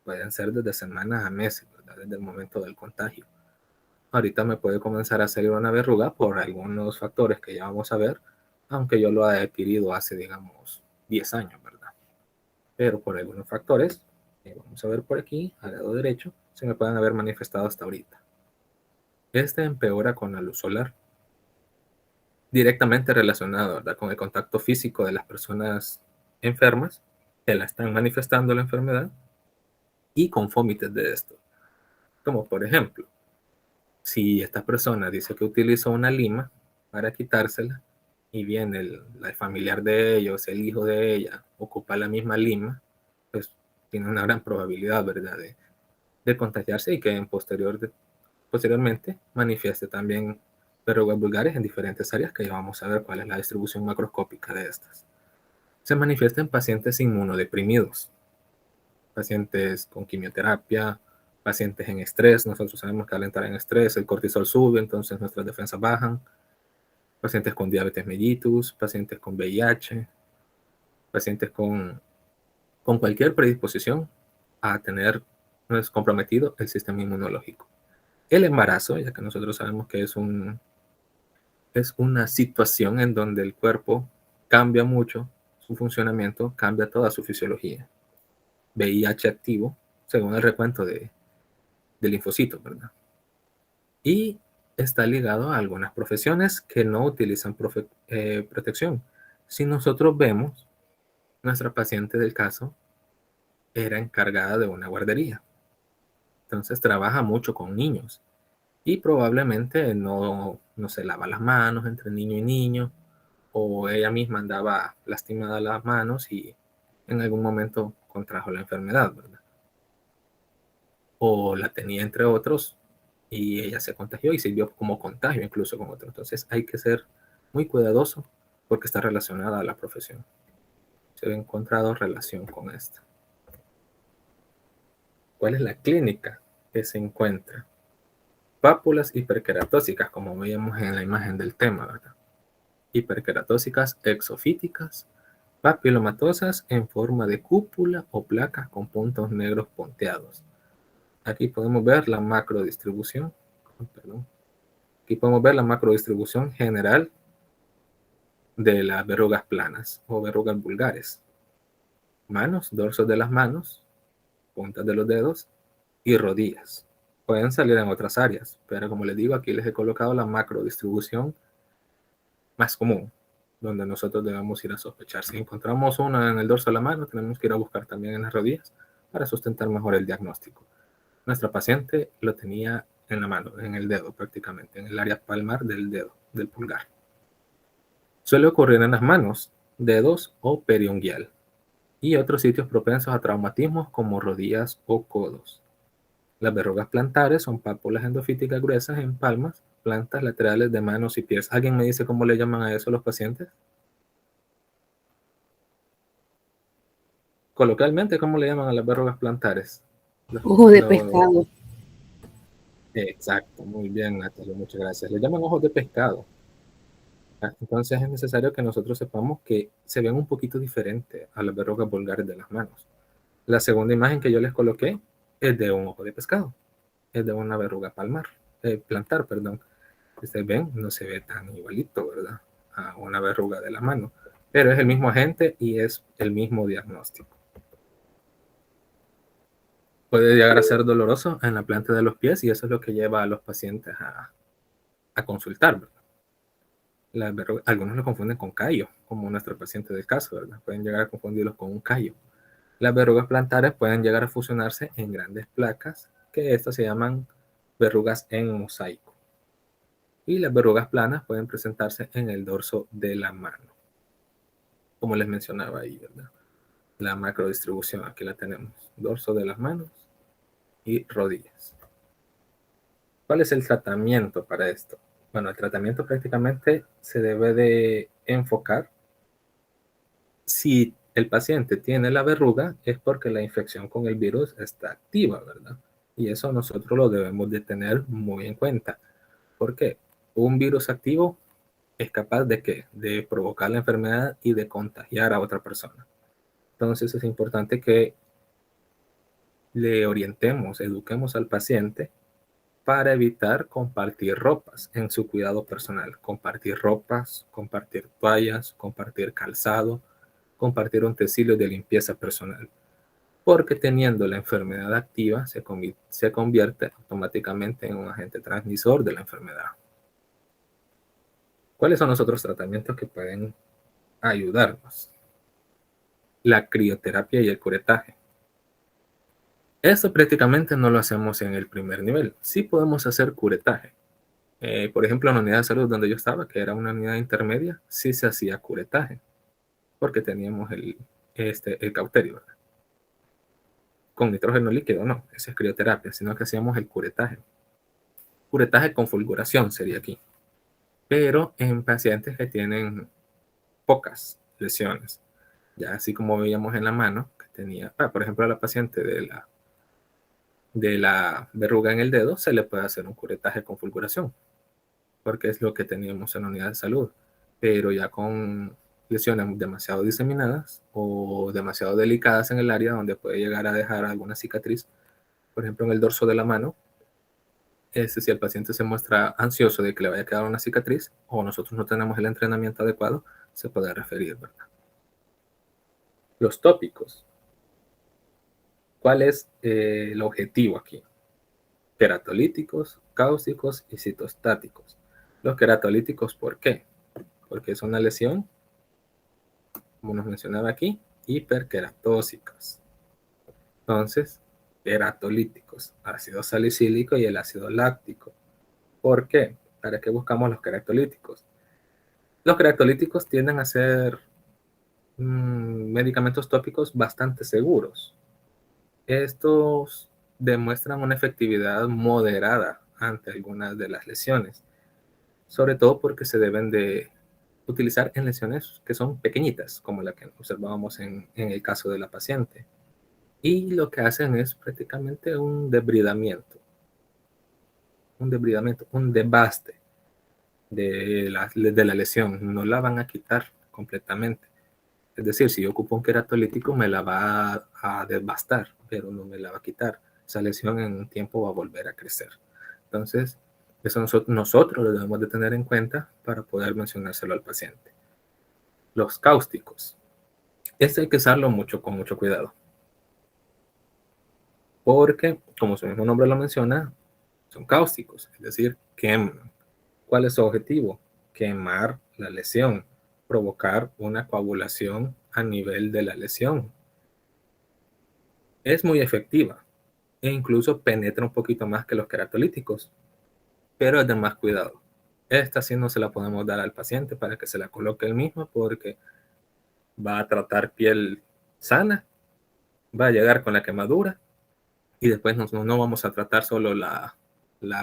pueden ser desde semanas a meses, ¿verdad?, desde el momento del contagio. Ahorita me puede comenzar a salir una verruga por algunos factores que ya vamos a ver, aunque yo lo he adquirido hace, digamos, 10 años, ¿verdad? Pero por algunos factores, vamos a ver por aquí, al lado derecho, se me pueden haber manifestado hasta ahorita. Este empeora con la luz solar, directamente relacionado, ¿verdad?, con el contacto físico de las personas enfermas que la están manifestando la enfermedad y con fómites de esto. Como por ejemplo, si esta persona dice que utilizó una lima para quitársela y viene el familiar de ellos, el hijo de ella, ocupa la misma lima, pues tiene una gran probabilidad, ¿verdad?, de contagiarse y que posteriormente manifieste también verrugas vulgares en diferentes áreas, que ya vamos a ver cuál es la distribución macroscópica de estas. Se manifiesta en pacientes inmunodeprimidos, pacientes con quimioterapia, pacientes en estrés. Nosotros sabemos que al entrar en estrés el cortisol sube, entonces nuestras defensas bajan. Pacientes con diabetes mellitus, pacientes con VIH, pacientes con cualquier predisposición a tener comprometido el sistema inmunológico. El embarazo, ya que nosotros sabemos que es una situación en donde el cuerpo cambia mucho su funcionamiento, cambia toda su fisiología. VIH activo, según el recuento de linfocitos, ¿verdad? Y está ligado a algunas profesiones que no utilizan protección. Si nosotros vemos, nuestra paciente del caso era encargada de una guardería. Entonces trabaja mucho con niños y probablemente no se lava las manos entre niño y niño, o ella misma andaba lastimada las manos y en algún momento contrajo la enfermedad, ¿verdad? O la tenía entre otros y ella se contagió y sirvió como contagio incluso con otros. Entonces hay que ser muy cuidadoso porque está relacionada a la profesión. Se ha encontrado relación con esta. ¿Cuál es la clínica que se encuentra? Pápulas hiperqueratósicas, como veíamos en la imagen del tema, ¿verdad? Hiperqueratósicas exofíticas papilomatosas en forma de cúpula o placas con puntos negros punteados. Aquí podemos ver la macrodistribución. Aquí podemos ver la macrodistribución general de las verrugas planas o verrugas vulgares. Manos, dorsos de las manos, puntas de los dedos y rodillas. Pueden salir en otras áreas, pero como les digo, aquí les he colocado la macrodistribución más común, donde nosotros debemos ir a sospechar. Si encontramos una en el dorso de la mano, tenemos que ir a buscar también en las rodillas para sustentar mejor el diagnóstico. Nuestra paciente lo tenía en la mano, en el dedo prácticamente, en el área palmar del dedo, del pulgar. Suele ocurrir en las manos, dedos o periunguial y otros sitios propensos a traumatismos como rodillas o codos. Las verrugas plantares son pápulas endofíticas gruesas en palmas, plantas laterales de manos y pies. ¿Alguien me dice cómo le llaman a eso a los pacientes? Coloquialmente, ¿cómo le llaman a las verrugas plantares? Ojo de pescado. Exacto, muy bien, Natalia, muchas gracias. Le llaman ojos de pescado. Entonces es necesario que nosotros sepamos que se ven un poquito diferente a las verrugas vulgares de las manos. La segunda imagen que yo les coloqué es de un ojo de pescado, es de una verruga plantar, perdón. Ustedes ven, no se ve tan igualito, ¿verdad? A una verruga de la mano, pero es el mismo agente y es el mismo diagnóstico. Puede llegar a ser doloroso en la planta de los pies y eso es lo que lleva a los pacientes a consultar, ¿verdad? Algunos lo confunden con callo, como nuestro paciente del caso, ¿verdad? Pueden llegar a confundirlos con un callo. Las verrugas plantares pueden llegar a fusionarse en grandes placas, que estas se llaman verrugas en mosaico. Y las verrugas planas pueden presentarse en el dorso de la mano. Como les mencionaba ahí, ¿verdad? La macrodistribución, aquí la tenemos. Dorso de las manos y rodillas. ¿Cuál es el tratamiento para esto? Bueno, el tratamiento prácticamente se debe de enfocar si el paciente tiene la verruga es porque la infección con el virus está activa, ¿verdad? Y eso nosotros lo debemos de tener muy en cuenta. ¿Por qué? Un virus activo es capaz de ¿qué? De provocar la enfermedad y de contagiar a otra persona. Entonces es importante que le orientemos, eduquemos al paciente para evitar compartir ropas en su cuidado personal. Compartir ropas, compartir toallas, compartir calzado, compartir utensilios de limpieza personal. Porque teniendo la enfermedad activa se convierte automáticamente en un agente transmisor de la enfermedad. ¿Cuáles son los otros tratamientos que pueden ayudarnos? La crioterapia y el curetaje. Esto prácticamente no lo hacemos en el primer nivel. Sí podemos hacer curetaje. Por ejemplo, en la unidad de salud donde yo estaba, que era una unidad intermedia, sí se hacía curetaje, porque teníamos el cauterio, ¿verdad? Con nitrógeno líquido, no, esa es crioterapia, sino que hacíamos el curetaje. Curetaje con fulguración sería aquí. Pero en pacientes que tienen pocas lesiones, ya así como veíamos en la mano, que tenía, por ejemplo, a la paciente de la verruga en el dedo, se le puede hacer un curetaje con fulguración, porque es lo que teníamos en la unidad de salud. Pero ya con lesiones demasiado diseminadas o demasiado delicadas en el área donde puede llegar a dejar alguna cicatriz, por ejemplo en el dorso de la mano, si el paciente se muestra ansioso de que le vaya a quedar una cicatriz o nosotros no tenemos el entrenamiento adecuado, se puede referir, ¿verdad? Los tópicos. ¿Cuál es el objetivo aquí? Queratolíticos, cáusticos y citostáticos. Los queratolíticos, ¿por qué? Porque es una lesión, como nos mencionaba aquí, hiperqueratósicas. Entonces, queratolíticos, ácido salicílico y el ácido láctico. ¿Por qué? ¿Para qué buscamos los queratolíticos? Los queratolíticos tienden a ser medicamentos tópicos bastante seguros. Estos demuestran una efectividad moderada ante algunas de las lesiones, sobre todo porque se deben de utilizar en lesiones que son pequeñitas, como la que observábamos en el caso de la paciente. Y lo que hacen es prácticamente un debridamiento, un debaste de la lesión. No la van a quitar completamente, Es decir, si yo ocupo un queratolítico, me la va a devastar, pero no me la va a quitar. Esa lesión en un tiempo va a volver a crecer. Entonces, eso nosotros lo debemos de tener en cuenta para poder mencionárselo al paciente. Los cáusticos. Este hay que usarlo con mucho cuidado. Porque, como su mismo nombre lo menciona, son cáusticos, es decir, queman. ¿Cuál es su objetivo? Quemar la lesión, provocar una coagulación a nivel de la lesión. Es muy efectiva e incluso penetra un poquito más que los queratolíticos, pero es de más cuidado. Esta sí no se la podemos dar al paciente para que se la coloque él mismo porque va a tratar piel sana, va a llegar con la quemadura y después no vamos a tratar solo la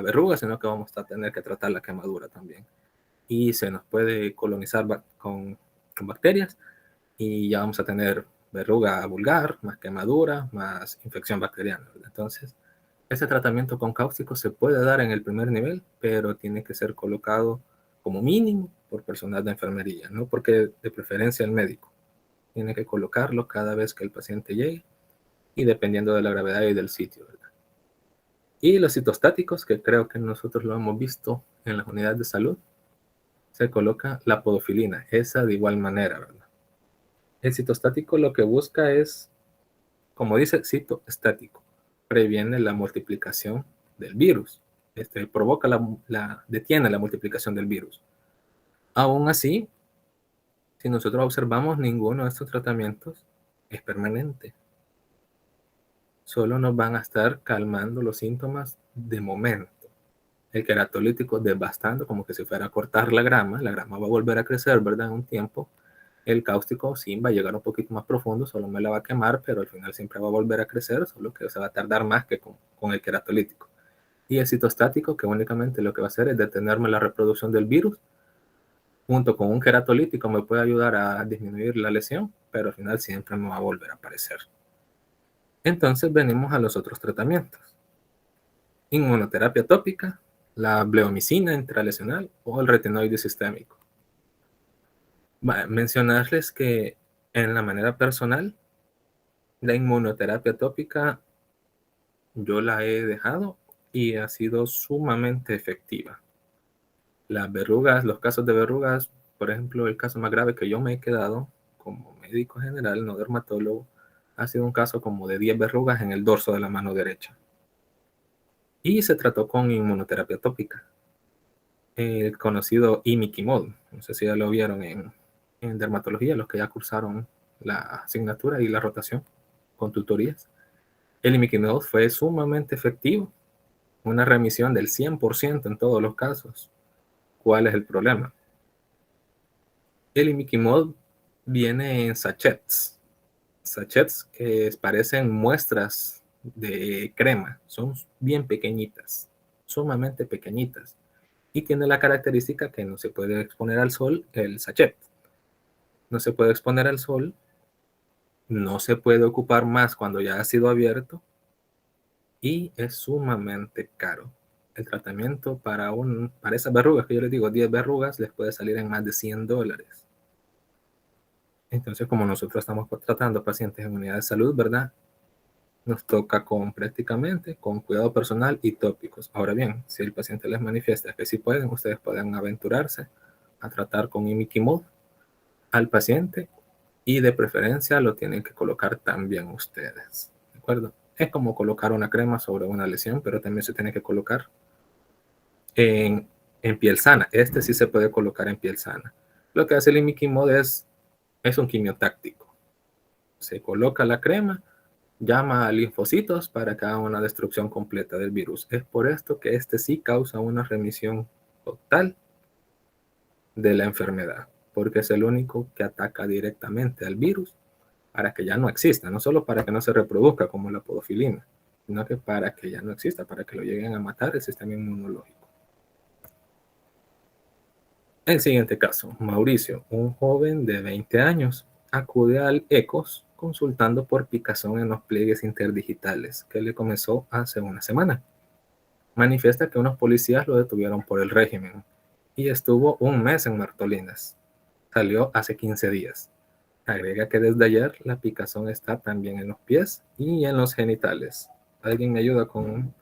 verruga, sino que vamos a tener que tratar la quemadura también. Y se nos puede colonizar con bacterias y ya vamos a tener verruga vulgar, más quemadura, más infección bacteriana. Entonces, este tratamiento con cáusticos se puede dar en el primer nivel, pero tiene que ser colocado como mínimo por personal de enfermería, no porque de preferencia el médico. Tiene que colocarlo cada vez que el paciente llegue y dependiendo de la gravedad y del sitio, ¿verdad? Y los citostáticos, que creo que nosotros lo hemos visto en las unidades de salud, se coloca la podofilina, esa de igual manera, ¿verdad? El citostático lo que busca es, como dice, citoestático, previene la multiplicación del virus, detiene la multiplicación del virus. Aún así, si nosotros observamos, ninguno de estos tratamientos es permanente. Solo nos van a estar calmando los síntomas de momento. El queratolítico devastando, como que si fuera a cortar la grama va a volver a crecer, ¿verdad? En un tiempo. El cáustico sí va a llegar un poquito más profundo, solo me la va a quemar, pero al final siempre va a volver a crecer, solo que se va a tardar más que con el queratolítico. Y el citostático, que únicamente lo que va a hacer es detenerme la reproducción del virus, junto con un queratolítico me puede ayudar a disminuir la lesión, pero al final siempre me va a volver a aparecer. Entonces venimos a los otros tratamientos. Inmunoterapia tópica, la bleomicina intralesional o el retinoide sistémico. Mencionarles que en la manera personal, la inmunoterapia tópica yo la he dejado y ha sido sumamente efectiva. Las verrugas, los casos de verrugas, por ejemplo, el caso más grave que yo me he quedado como médico general, no dermatólogo, ha sido un caso como de 10 verrugas en el dorso de la mano derecha. Y se trató con inmunoterapia tópica. El conocido imiquimod, no sé si ya lo vieron en dermatología, los que ya cursaron la asignatura y la rotación con tutorías. El imiquimod fue sumamente efectivo, una remisión del 100% en todos los casos. ¿Cuál es el problema? El imiquimod viene en sachets que parecen muestras de crema, son bien pequeñitas, sumamente pequeñitas, y tiene la característica que no se puede exponer al sol el sachet. No se puede exponer al sol, no se puede ocupar más cuando ya ha sido abierto y es sumamente caro. El tratamiento para esas verrugas que yo les digo, 10 verrugas, les puede salir en más de $100. Entonces, como nosotros estamos tratando pacientes en unidad de salud, ¿verdad? Nos toca prácticamente con cuidado personal y tópicos. Ahora bien, si el paciente les manifiesta que sí pueden, ustedes pueden aventurarse a tratar con imiquimod al paciente y de preferencia lo tienen que colocar también ustedes, ¿de acuerdo? Es como colocar una crema sobre una lesión, pero también se tiene que colocar en piel sana. Este sí se puede colocar en piel sana. Lo que hace el imiquimod es un quimiotáctico. Se coloca la crema, llama a linfocitos para que haga una destrucción completa del virus. Es por esto que este sí causa una remisión total de la enfermedad, porque es el único que ataca directamente al virus para que ya no exista, no solo para que no se reproduzca como la podofilina, sino que para que ya no exista, para que lo lleguen a matar el sistema inmunológico. El siguiente caso, Mauricio, un joven de 20 años, acude al ECOS consultando por picazón en los pliegues interdigitales que le comenzó hace una semana. Manifiesta que unos policías lo detuvieron por el régimen y estuvo un mes en Martolinas. Salió hace 15 días. Agrega que desde ayer la picazón está también en los pies y en los genitales. ¿Alguien me ayuda con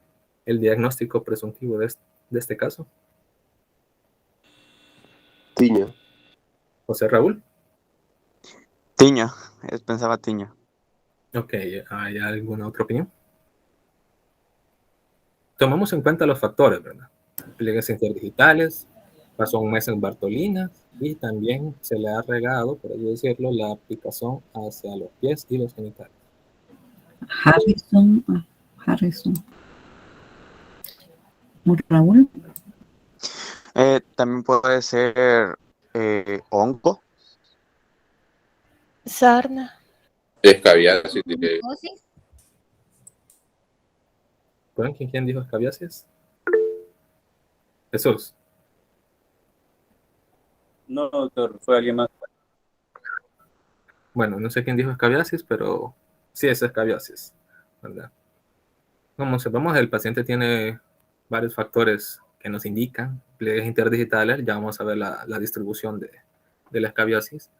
el diagnóstico presuntivo de este caso? Tiño. José Raúl. Tiño, pensaba tiño. Ok, ¿hay alguna otra opinión? Tomamos en cuenta los factores, ¿verdad? Pliegues interdigitales, pasó un mes en Bartolinas y también se le ha regado, por así decirlo, la picazón hacia los pies y los genitales. Harrison. Raúl. También puede ser hongo. Sarna. Escabiasis. ¿Quién dijo escabiasis? Jesús. No, doctor, fue alguien más. Bueno, no sé quién dijo escabiasis, pero sí es escabiasis, ¿verdad? Como observamos, el paciente tiene varios factores que nos indican pliegues interdigitales. Ya vamos a ver la distribución de la escabiasis.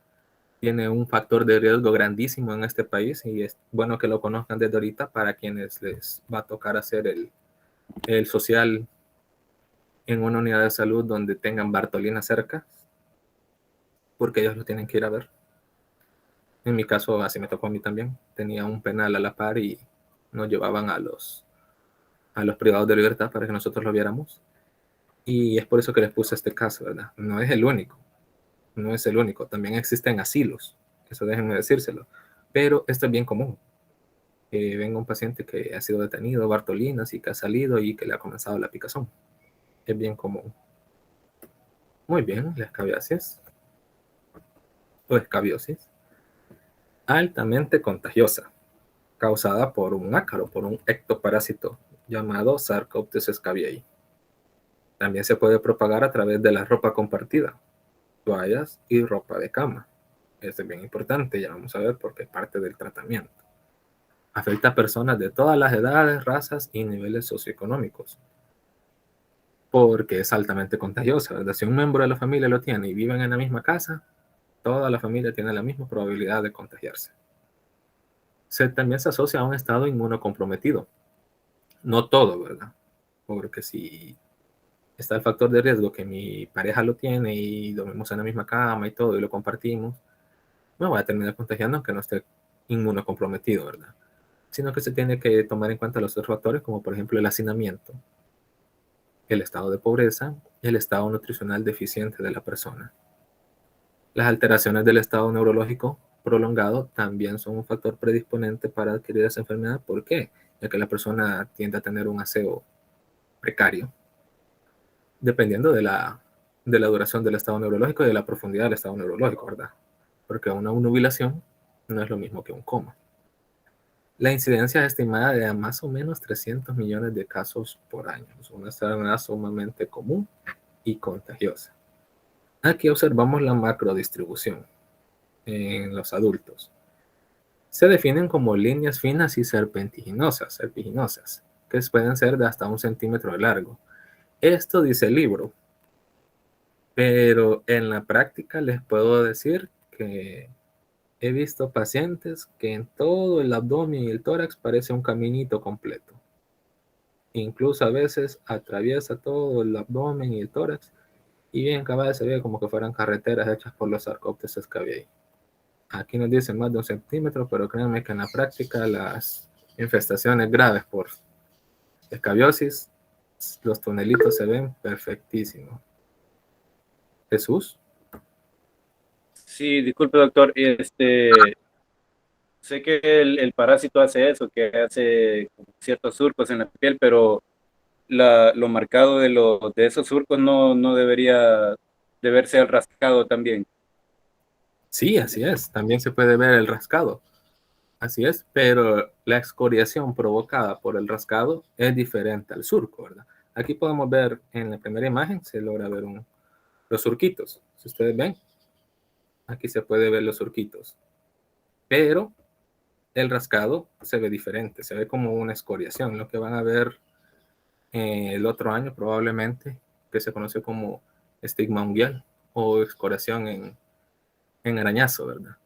Tiene un factor de riesgo grandísimo en este país y es bueno que lo conozcan desde ahorita para quienes les va a tocar hacer el social en una unidad de salud donde tengan Bartolina cerca, porque ellos lo tienen que ir a ver. En mi caso, así me tocó a mí también. Tenía un penal a la par y nos llevaban a los privados de libertad para que nosotros lo viéramos. Y es por eso que les puse este caso, ¿verdad? No es el único. No es el único. También existen asilos. Eso déjenme decírselo. Pero esto es bien común. Que venga un paciente que ha sido detenido, Bartolinas, y que ha salido y que le ha comenzado la picazón. Es bien común. Muy bien, la escabiasis o escabiosis. Altamente contagiosa, causada por un ácaro, por un ectoparásito llamado Sarcoptes scabiei. También se puede propagar a través de la ropa compartida, toallas y ropa de cama. Esto es bien importante, ya vamos a ver porque es parte del tratamiento. Afecta a personas de todas las edades, razas y niveles socioeconómicos, porque es altamente contagiosa, ¿verdad? Si un miembro de la familia lo tiene y viven en la misma casa, toda la familia tiene la misma probabilidad de contagiarse. También se asocia a un estado inmunocomprometido. No todo, ¿verdad? Porque si está el factor de riesgo que mi pareja lo tiene y dormimos en la misma cama y todo y lo compartimos, me voy a terminar contagiando aunque no esté inmunocomprometido, ¿verdad? Sino que se tiene que tomar en cuenta los otros factores como por ejemplo el hacinamiento, el estado de pobreza y el estado nutricional deficiente de la persona. Las alteraciones del estado neurológico prolongado también son un factor predisponente para adquirir esa enfermedad. ¿Por qué? Ya que la persona tiende a tener un aseo precario, dependiendo de la duración del estado neurológico y de la profundidad del estado neurológico, ¿verdad? Porque una nubilación no es lo mismo que un coma. La incidencia es estimada de más o menos 300 millones de casos por año. Es una enfermedad sumamente común y contagiosa. Aquí observamos la macrodistribución en los adultos. Se definen como líneas finas y serpiginosas, que pueden ser de hasta 1 centímetro de largo. Esto dice el libro, pero en la práctica les puedo decir que he visto pacientes que en todo el abdomen y el tórax parece un caminito completo. Incluso a veces atraviesa todo el abdomen y el tórax y bien cabal se ve como que fueran carreteras hechas por los Sarcoptes scabiei. Aquí nos dicen más de 1 centímetro, pero créanme que en la práctica las infestaciones graves por escabiosis, los tunelitos se ven perfectísimos. Jesús. Sí, disculpe, doctor. Sé que el parásito hace eso, que hace ciertos surcos en la piel, pero lo marcado de esos surcos no debería de verse al rascado también. Sí, así es. También se puede ver el rascado. Así es, pero la excoriación provocada por el rascado es diferente al surco, ¿verdad? Aquí podemos ver en la primera imagen, se logra ver los surquitos. Si ustedes ven, aquí se puede ver los surquitos. Pero el rascado se ve diferente, se ve como una escoriación. Lo que van a ver el otro año probablemente, que se conoce como estigma unguial o escoriación en arañazo, ¿verdad?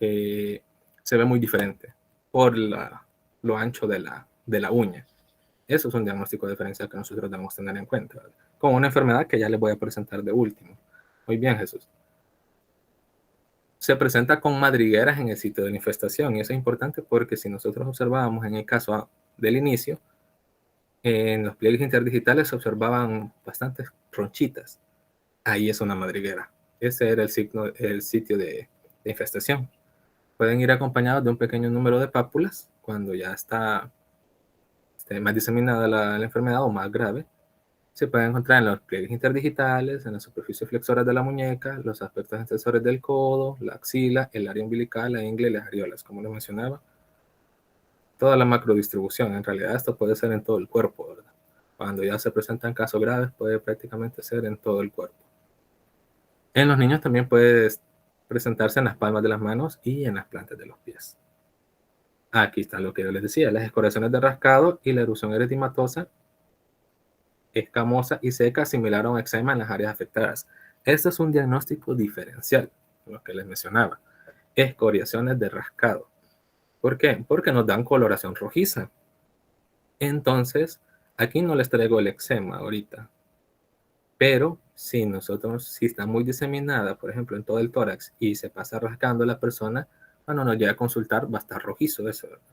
que se ve muy diferente por lo ancho de la uña. Eso es un diagnóstico diferencial que nosotros debemos tener en cuenta, ¿verdad? Con una enfermedad que ya les voy a presentar de último. Muy bien, Jesús. Se presenta con madrigueras en el sitio de la infestación, y eso es importante porque si nosotros observábamos en el caso del inicio, en los pliegues interdigitales se observaban bastantes ronchitas. Ahí es una madriguera. Ese era el sitio de infestación. Pueden ir acompañados de un pequeño número de pápulas cuando ya está más diseminada la enfermedad o más grave. Se puede encontrar en los pliegues interdigitales, en las superficies flexoras de la muñeca, los aspectos extensores del codo, la axila, el área umbilical, la ingle y las areolas, como les mencionaba. Toda la macrodistribución, en realidad esto puede ser en todo el cuerpo, ¿verdad? Cuando ya se presentan casos graves, puede prácticamente ser en todo el cuerpo. En los niños también puede presentarse en las palmas de las manos y en las plantas de los pies. Aquí está lo que yo les decía, las escoriaciones de rascado y la erupción eritematosa escamosa y seca similar a un eczema en las áreas afectadas. Este es un diagnóstico diferencial, lo que les mencionaba. Escoriaciones de rascado. ¿Por qué? Porque nos dan coloración rojiza. Entonces, aquí no les traigo el eczema ahorita. Pero si está muy diseminada, por ejemplo, en todo el tórax y se pasa rascando la persona, cuando nos llega a consultar va a estar rojizo eso, ¿verdad?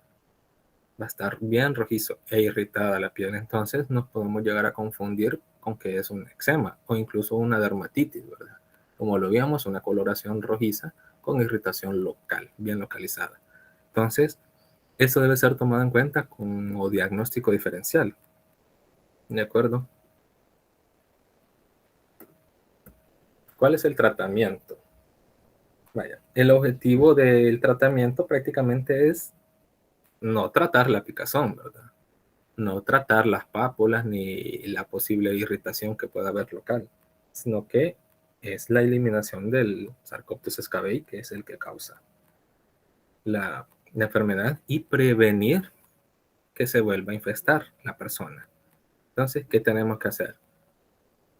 Va a estar bien rojizo e irritada la piel. Entonces nos podemos llegar a confundir con que es un eczema o incluso una dermatitis, ¿verdad? Como lo vimos, una coloración rojiza con irritación local, bien localizada. Entonces, eso debe ser tomado en cuenta como diagnóstico diferencial. ¿De acuerdo? ¿Cuál es el tratamiento? Vaya, el objetivo del tratamiento prácticamente es no tratar la picazón, ¿verdad? No tratar las pápulas ni la posible irritación que pueda haber local, sino que es la eliminación del Sarcoptes scabiei, que es el que causa la enfermedad, y prevenir que se vuelva a infestar la persona. Entonces, ¿qué tenemos que hacer?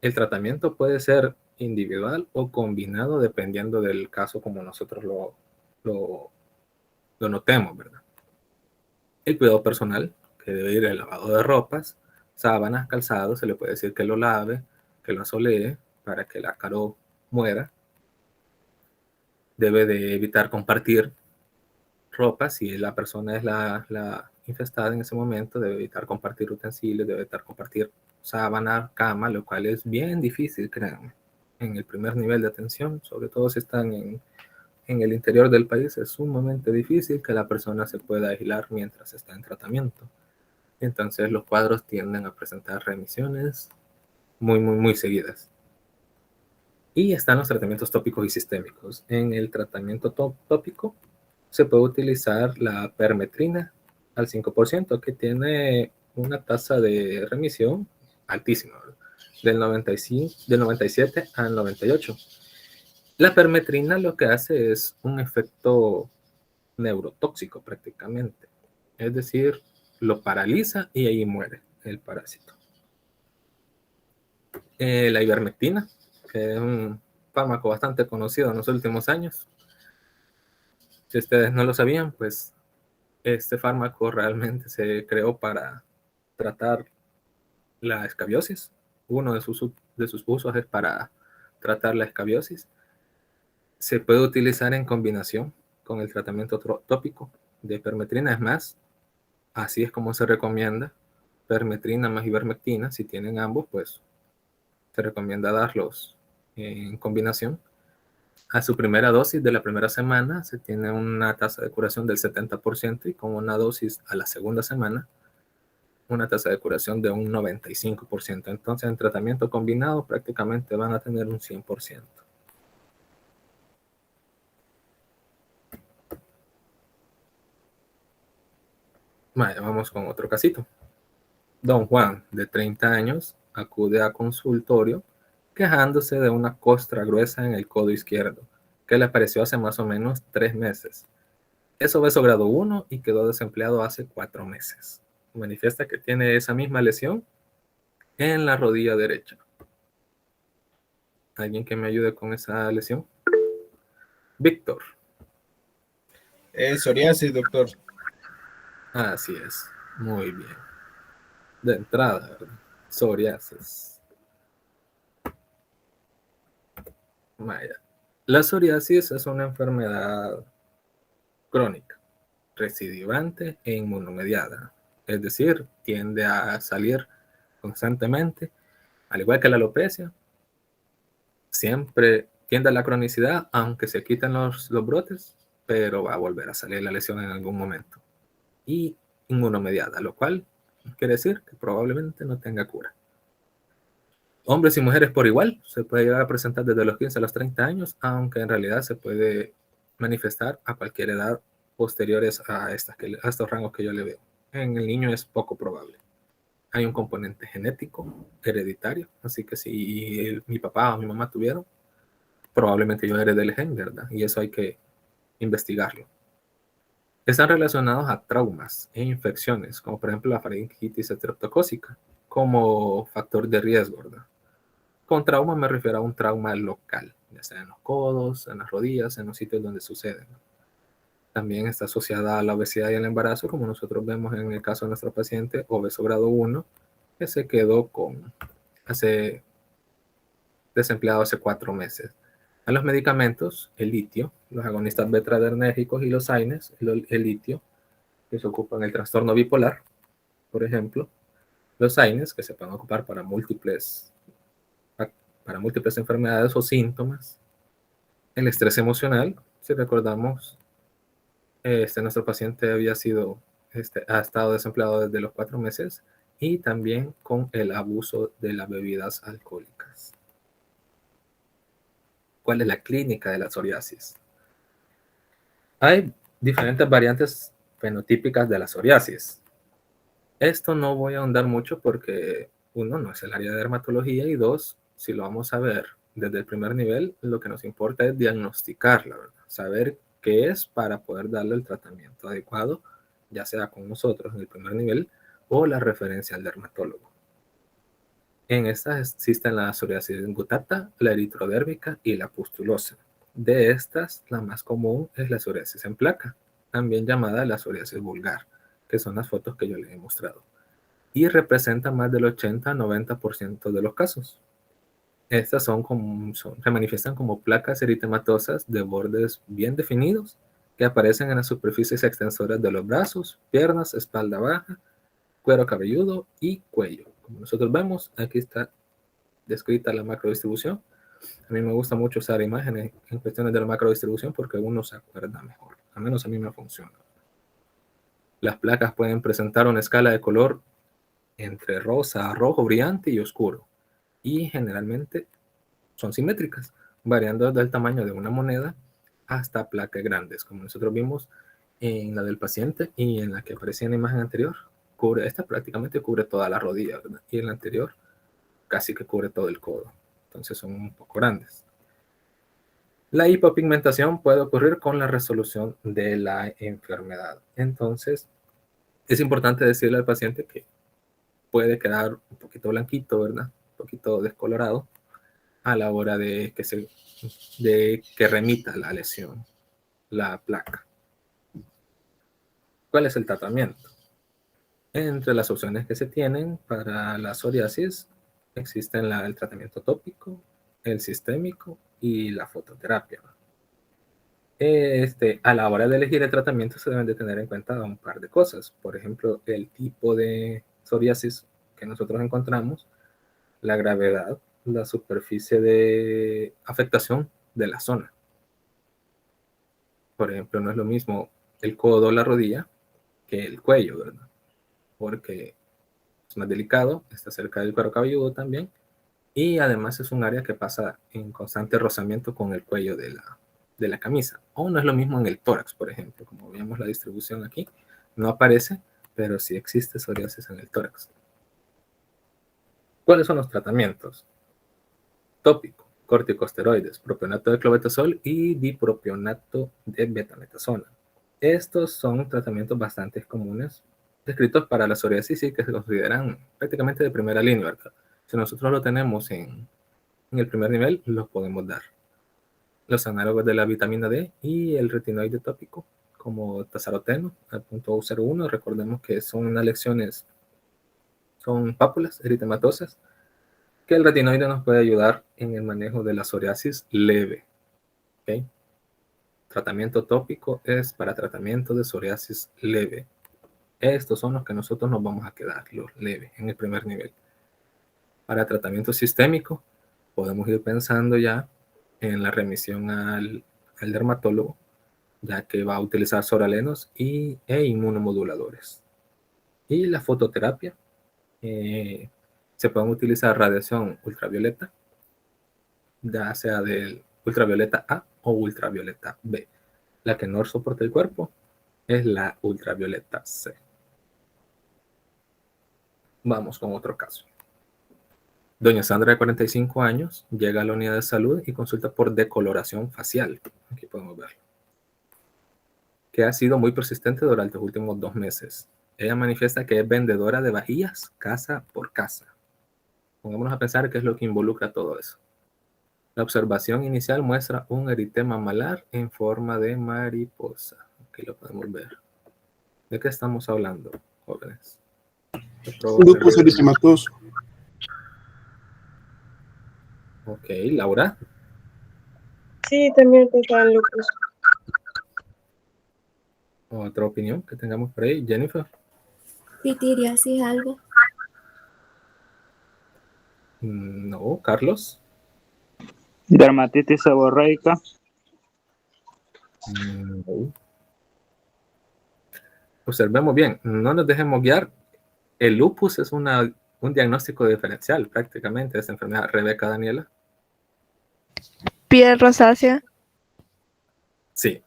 El tratamiento puede ser individual o combinado dependiendo del caso como nosotros lo notemos, ¿verdad? El cuidado personal, que debe ir el lavado de ropas, sábanas, calzados, se le puede decir que lo lave, que lo asolee para que el ácaro muera. Debe de evitar compartir ropa, si la persona es la infestada en ese momento, debe evitar compartir utensilios, debe evitar compartir sábana, cama, lo cual es bien difícil, créanme. En el primer nivel de atención, sobre todo si están en el interior del país, es sumamente difícil que la persona se pueda aislar mientras está en tratamiento. Entonces los cuadros tienden a presentar remisiones muy seguidas. Y están los tratamientos tópicos y sistémicos. En el tratamiento tópico se puede utilizar la permetrina al 5%, que tiene una tasa de remisión altísima, del 97 al 98. La permetrina lo que hace es un efecto neurotóxico prácticamente. Es decir, lo paraliza y ahí muere el parásito. La ivermectina, que es un fármaco bastante conocido en los últimos años. Si ustedes no lo sabían, pues este fármaco realmente se creó para tratar la escabiosis. Uno de sus usos es para tratar la escabiosis. Se puede utilizar en combinación con el tratamiento tópico de permetrina. Es más, así es como se recomienda, permetrina más ivermectina. Si tienen ambos, pues se recomienda darlos en combinación. A su primera dosis de la primera semana se tiene una tasa de curación del 70% y con una dosis a la segunda semana una tasa de curación de un 95%. Entonces en tratamiento combinado prácticamente van a tener un 100%. Vale, vamos con otro casito. Don Juan, de 30 años, acude a consultorio quejándose de una costra gruesa en el codo izquierdo, que le apareció hace más o menos 3 meses. Es obeso grado 1 y quedó desempleado hace 4 meses. Manifiesta que tiene esa misma lesión en la rodilla derecha. ¿Alguien que me ayude con esa lesión? Víctor. Psoriasis, doctor. Así es. Muy bien. De entrada, ¿verdad? Psoriasis. Vaya. La psoriasis es una enfermedad crónica, recidivante e inmunomediada. Es decir, tiende a salir constantemente, al igual que la alopecia. Siempre tiende a la cronicidad, aunque se quiten los brotes, pero va a volver a salir la lesión en algún momento. Y inmunomediada, lo cual quiere decir que probablemente no tenga cura. Hombres y mujeres por igual, se puede llegar a presentar desde los 15 a los 30 años, aunque en realidad se puede manifestar a cualquier edad posteriores a estos rangos que yo le veo. En el niño es poco probable. Hay un componente genético, hereditario, así que si mi papá o mi mamá tuvieron, probablemente yo heredé el gen, ¿verdad? Y eso hay que investigarlo. Están relacionados a traumas e infecciones, como por ejemplo la faringitis estreptocócica, como factor de riesgo, ¿verdad? Con trauma me refiero a un trauma local, ya sea en los codos, en las rodillas, en los sitios donde suceden. También está asociada a la obesidad y el embarazo, como nosotros vemos en el caso de nuestro paciente obeso grado 1, que se quedó desempleado hace 4 meses. A los medicamentos, el litio, los agonistas beta-adrenérgicos y los AINES, el litio, que se ocupa en el trastorno bipolar, por ejemplo, los AINES, que se pueden ocupar para múltiples enfermedades o síntomas, el estrés emocional, si recordamos, nuestro paciente ha estado desempleado desde los 4 meses, y también con el abuso de las bebidas alcohólicas. ¿Cuál es la clínica de la psoriasis? Hay diferentes variantes fenotípicas de la psoriasis. Esto no voy a ahondar mucho porque, 1, no es el área de dermatología, y 2, si lo vamos a ver desde el primer nivel, lo que nos importa es diagnosticarla, ¿verdad? Saber qué es para poder darle el tratamiento adecuado, ya sea con nosotros en el primer nivel o la referencia al dermatólogo. En estas existen la psoriasis gutata, la eritrodérmica y la pustulosa. De estas, la más común es la psoriasis en placa, también llamada la psoriasis vulgar, que son las fotos que yo les he mostrado, y representa más del 80-90% de los casos. Estas se manifiestan como placas eritematosas de bordes bien definidos que aparecen en las superficies extensoras de los brazos, piernas, espalda baja, cuero cabelludo y cuello. Como nosotros vemos, aquí está descrita la macrodistribución. A mí me gusta mucho usar imágenes en cuestiones de la macrodistribución porque uno se acuerda mejor. Al menos a mí me funciona. Las placas pueden presentar una escala de color entre rosa, rojo, brillante y oscuro. Y generalmente son simétricas, variando desde el tamaño de una moneda hasta placas grandes, como nosotros vimos en la del paciente y en la que aparecía en la imagen anterior. Esta prácticamente cubre toda la rodilla, ¿verdad? Y en la anterior casi que cubre todo el codo. Entonces son un poco grandes. La hipopigmentación puede ocurrir con la resolución de la enfermedad. Entonces es importante decirle al paciente que puede quedar un poquito blanquito, ¿verdad? Un poquito descolorado a la hora de que remita la lesión, la placa. ¿Cuál es el tratamiento? Entre las opciones que se tienen para la psoriasis existen el tratamiento tópico, el sistémico y la fototerapia. A la hora de elegir el tratamiento se deben de tener en cuenta un par de cosas. Por ejemplo, el tipo de psoriasis que nosotros encontramos, la gravedad, la superficie de afectación de la zona. Por ejemplo, no es lo mismo el codo o la rodilla que el cuello, ¿verdad? Porque es más delicado, está cerca del cuero cabelludo también, y además es un área que pasa en constante rozamiento con el cuello de la camisa. O no es lo mismo en el tórax, por ejemplo, como vemos la distribución aquí, no aparece, pero sí existe psoriasis en el tórax. ¿Cuáles son los tratamientos? Tópico, corticosteroides, propionato de clobetasol y dipropionato de betametasona. Estos son tratamientos bastante comunes descritos para la psoriasis y que se consideran prácticamente de primera línea, ¿verdad? Si nosotros lo tenemos en el primer nivel, los podemos dar. Los análogos de la vitamina D y el retinoide tópico como tasaroteno, al punto 01. Recordemos que son unas lesiones, son pápulas eritematosas, que el retinoide nos puede ayudar en el manejo de la psoriasis leve. ¿Okay? Tratamiento tópico es para tratamiento de psoriasis leve. Estos son los que nosotros nos vamos a quedar, los leves, en el primer nivel. Para tratamiento sistémico, podemos ir pensando ya en la remisión al dermatólogo, ya que va a utilizar soralenos e inmunomoduladores. Y la fototerapia, se pueden utilizar radiación ultravioleta, ya sea del ultravioleta A o ultravioleta B. La que no soporta el cuerpo es la ultravioleta C. Vamos con otro caso. Doña Sandra, de 45 años, llega a la unidad de salud y consulta por decoloración facial. Aquí podemos verlo. Que ha sido muy persistente durante los últimos 2 meses. Ella manifiesta que es vendedora de vajillas casa por casa. Pongámonos a pensar qué es lo que involucra todo eso. La observación inicial muestra un eritema malar en forma de mariposa. Aquí lo podemos ver. ¿De qué estamos hablando, jóvenes? Lupus eritematoso. Ok, Laura. Sí, también pensaba en lupus. ¿Otra opinión que tengamos por ahí? Jennifer. Pitiriasis algo. No, Carlos. Dermatitis seborreica. No. Observemos bien, no nos dejemos guiar. El lupus es un diagnóstico diferencial prácticamente de esta enfermedad. Rebeca, Daniela. Piel rosácea. Sí,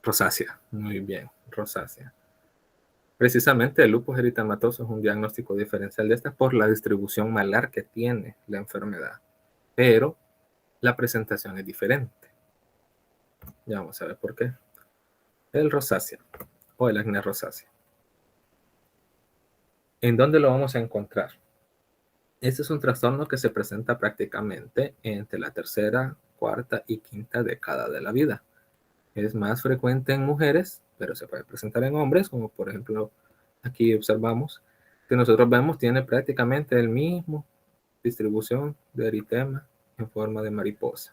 rosácea. Muy bien, rosácea. Precisamente el lupus eritematoso es un diagnóstico diferencial de esta por la distribución malar que tiene la enfermedad. Pero la presentación es diferente. Ya vamos a ver por qué. El rosácea o el acné rosácea. ¿En dónde lo vamos a encontrar? Este es un trastorno que se presenta prácticamente entre la tercera, cuarta y quinta década de la vida. Es más frecuente en mujeres, pero se puede presentar en hombres, como por ejemplo aquí observamos que nosotros vemos tiene prácticamente el mismo distribución de eritema en forma de mariposa.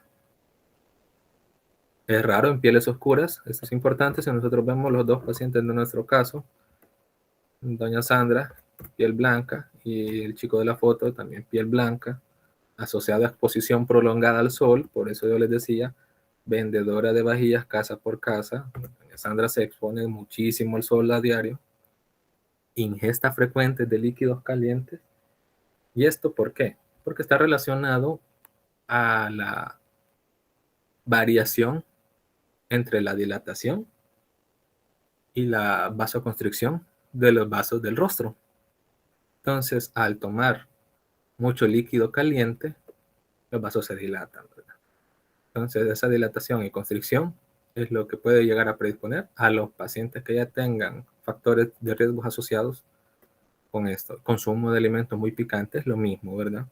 Es raro en pieles oscuras, esto es importante. Si nosotros vemos los 2 pacientes de nuestro caso, doña Sandra, piel blanca, y el chico de la foto también piel blanca, asociada a exposición prolongada al sol. Por eso yo les decía, vendedora de vajillas casa por casa. Doña Sandra se expone muchísimo al sol a diario, ingesta frecuente de líquidos calientes. ¿Y esto por qué? Porque está relacionado a la variación entre la dilatación y la vasoconstricción de los vasos del rostro. Entonces, al tomar mucho líquido caliente, los vasos se dilatan, ¿verdad? Entonces, esa dilatación y constricción es lo que puede llegar a predisponer a los pacientes que ya tengan factores de riesgos asociados con esto. Consumo de alimentos muy picantes, lo mismo, ¿verdad?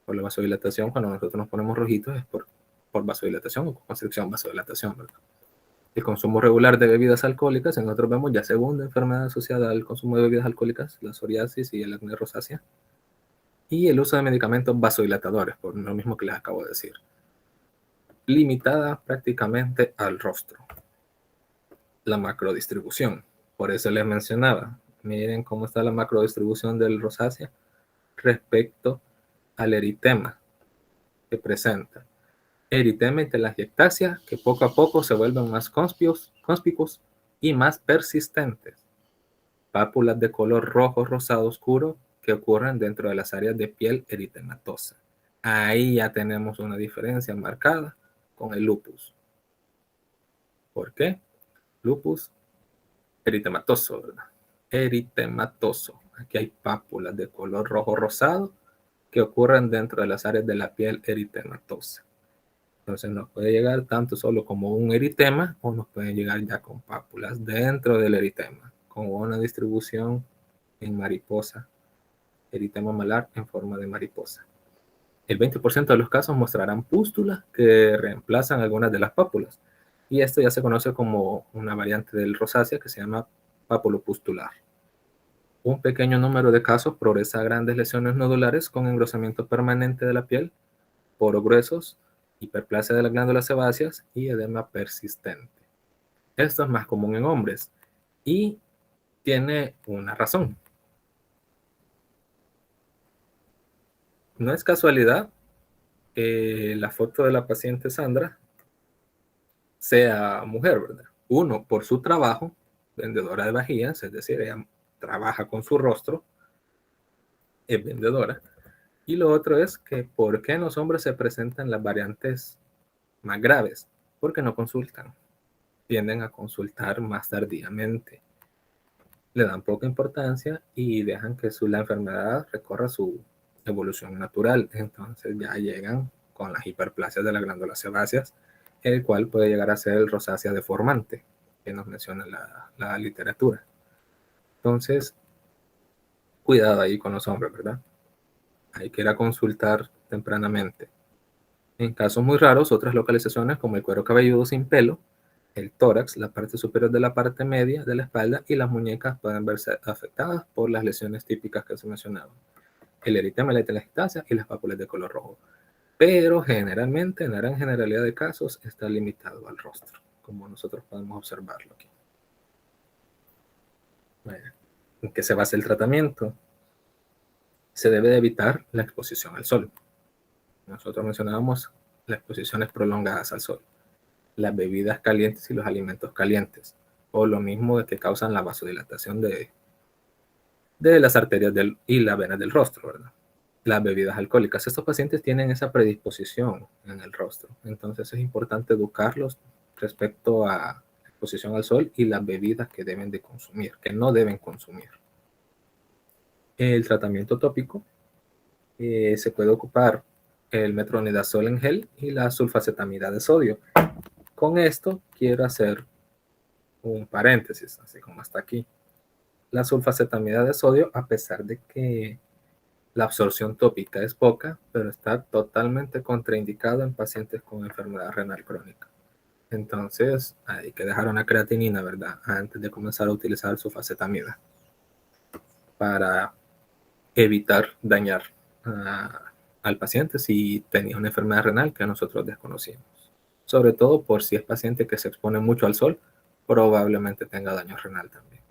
Por la vasodilatación, cuando nosotros nos ponemos rojitos es por vasodilatación o constricción, vasodilatación, ¿verdad? El consumo regular de bebidas alcohólicas, nosotros vemos ya segunda enfermedad asociada al consumo de bebidas alcohólicas, la psoriasis y el acné rosácea. Y el uso de medicamentos vasodilatadores, por lo mismo que les acabo de decir. Limitada prácticamente al rostro. La macrodistribución, por eso les mencionaba. Miren cómo está la macrodistribución del rosácea respecto al eritema que presenta. Eritema y telangiectasia que poco a poco se vuelven más conspicuos y más persistentes. Pápulas de color rojo rosado oscuro que ocurren dentro de las áreas de piel eritematosa. Ahí ya tenemos una diferencia marcada con el lupus. ¿Por qué? Lupus eritematoso, ¿verdad? Eritematoso. Aquí hay pápulas de color rojo rosado que ocurren dentro de las áreas de la piel eritematosa. Entonces nos puede llegar tanto solo como un eritema o nos pueden llegar ya con pápulas dentro del eritema, con una distribución en mariposa, eritema malar en forma de mariposa. El 20% de los casos mostrarán pústulas que reemplazan algunas de las pápulas y esto ya se conoce como una variante del rosácea que se llama papulopustular. Un pequeño número de casos progresa a grandes lesiones nodulares con engrosamiento permanente de la piel, poros gruesos, hiperplasia de las glándulas sebáceas y edema persistente. Esto es más común en hombres y tiene una razón. No es casualidad que la foto de la paciente Sandra sea mujer, ¿verdad? Uno, por su trabajo, vendedora de vajillas, es decir, ella trabaja con su rostro, es vendedora. Y lo otro es que ¿por qué en los hombres se presentan las variantes más graves? Porque no consultan. Tienden a consultar más tardíamente. Le dan poca importancia y dejan que la enfermedad recorra su evolución natural. Entonces ya llegan con las hiperplasias de las glándulas sebáceas, el cual puede llegar a ser el rosácea deformante, que nos menciona la literatura. Entonces, cuidado ahí con los hombres, ¿verdad? Hay que ir a consultar tempranamente. En casos muy raros, otras localizaciones como el cuero cabelludo sin pelo, el tórax, la parte superior de la parte media de la espalda y las muñecas pueden verse afectadas por las lesiones típicas que se mencionaban. El eritema, la telangiectasia y las pápulas de color rojo. Pero generalmente, en la gran generalidad de casos, está limitado al rostro, como nosotros podemos observarlo aquí. Bueno, ¿en qué se basa el tratamiento? Se debe de evitar la exposición al sol. Nosotros mencionábamos las exposiciones prolongadas al sol, las bebidas calientes y los alimentos calientes, o lo mismo de que causan la vasodilatación de las arterias y las venas del rostro, ¿verdad? Las bebidas alcohólicas. Estos pacientes tienen esa predisposición en el rostro, entonces es importante educarlos respecto a la exposición al sol y las bebidas que deben de consumir, que no deben consumir. El tratamiento tópico se puede ocupar el metronidazol en gel y la sulfacetamida de sodio. Con esto quiero hacer un paréntesis, así como hasta aquí. La sulfacetamida de sodio, a pesar de que la absorción tópica es poca, pero está totalmente contraindicado en pacientes con enfermedad renal crónica. Entonces, hay que dejar una creatinina, ¿verdad? Antes de comenzar a utilizar sulfacetamida para evitar dañar al paciente si tenía una enfermedad renal que nosotros desconocíamos. Sobre todo por si es paciente que se expone mucho al sol, probablemente tenga daño renal también.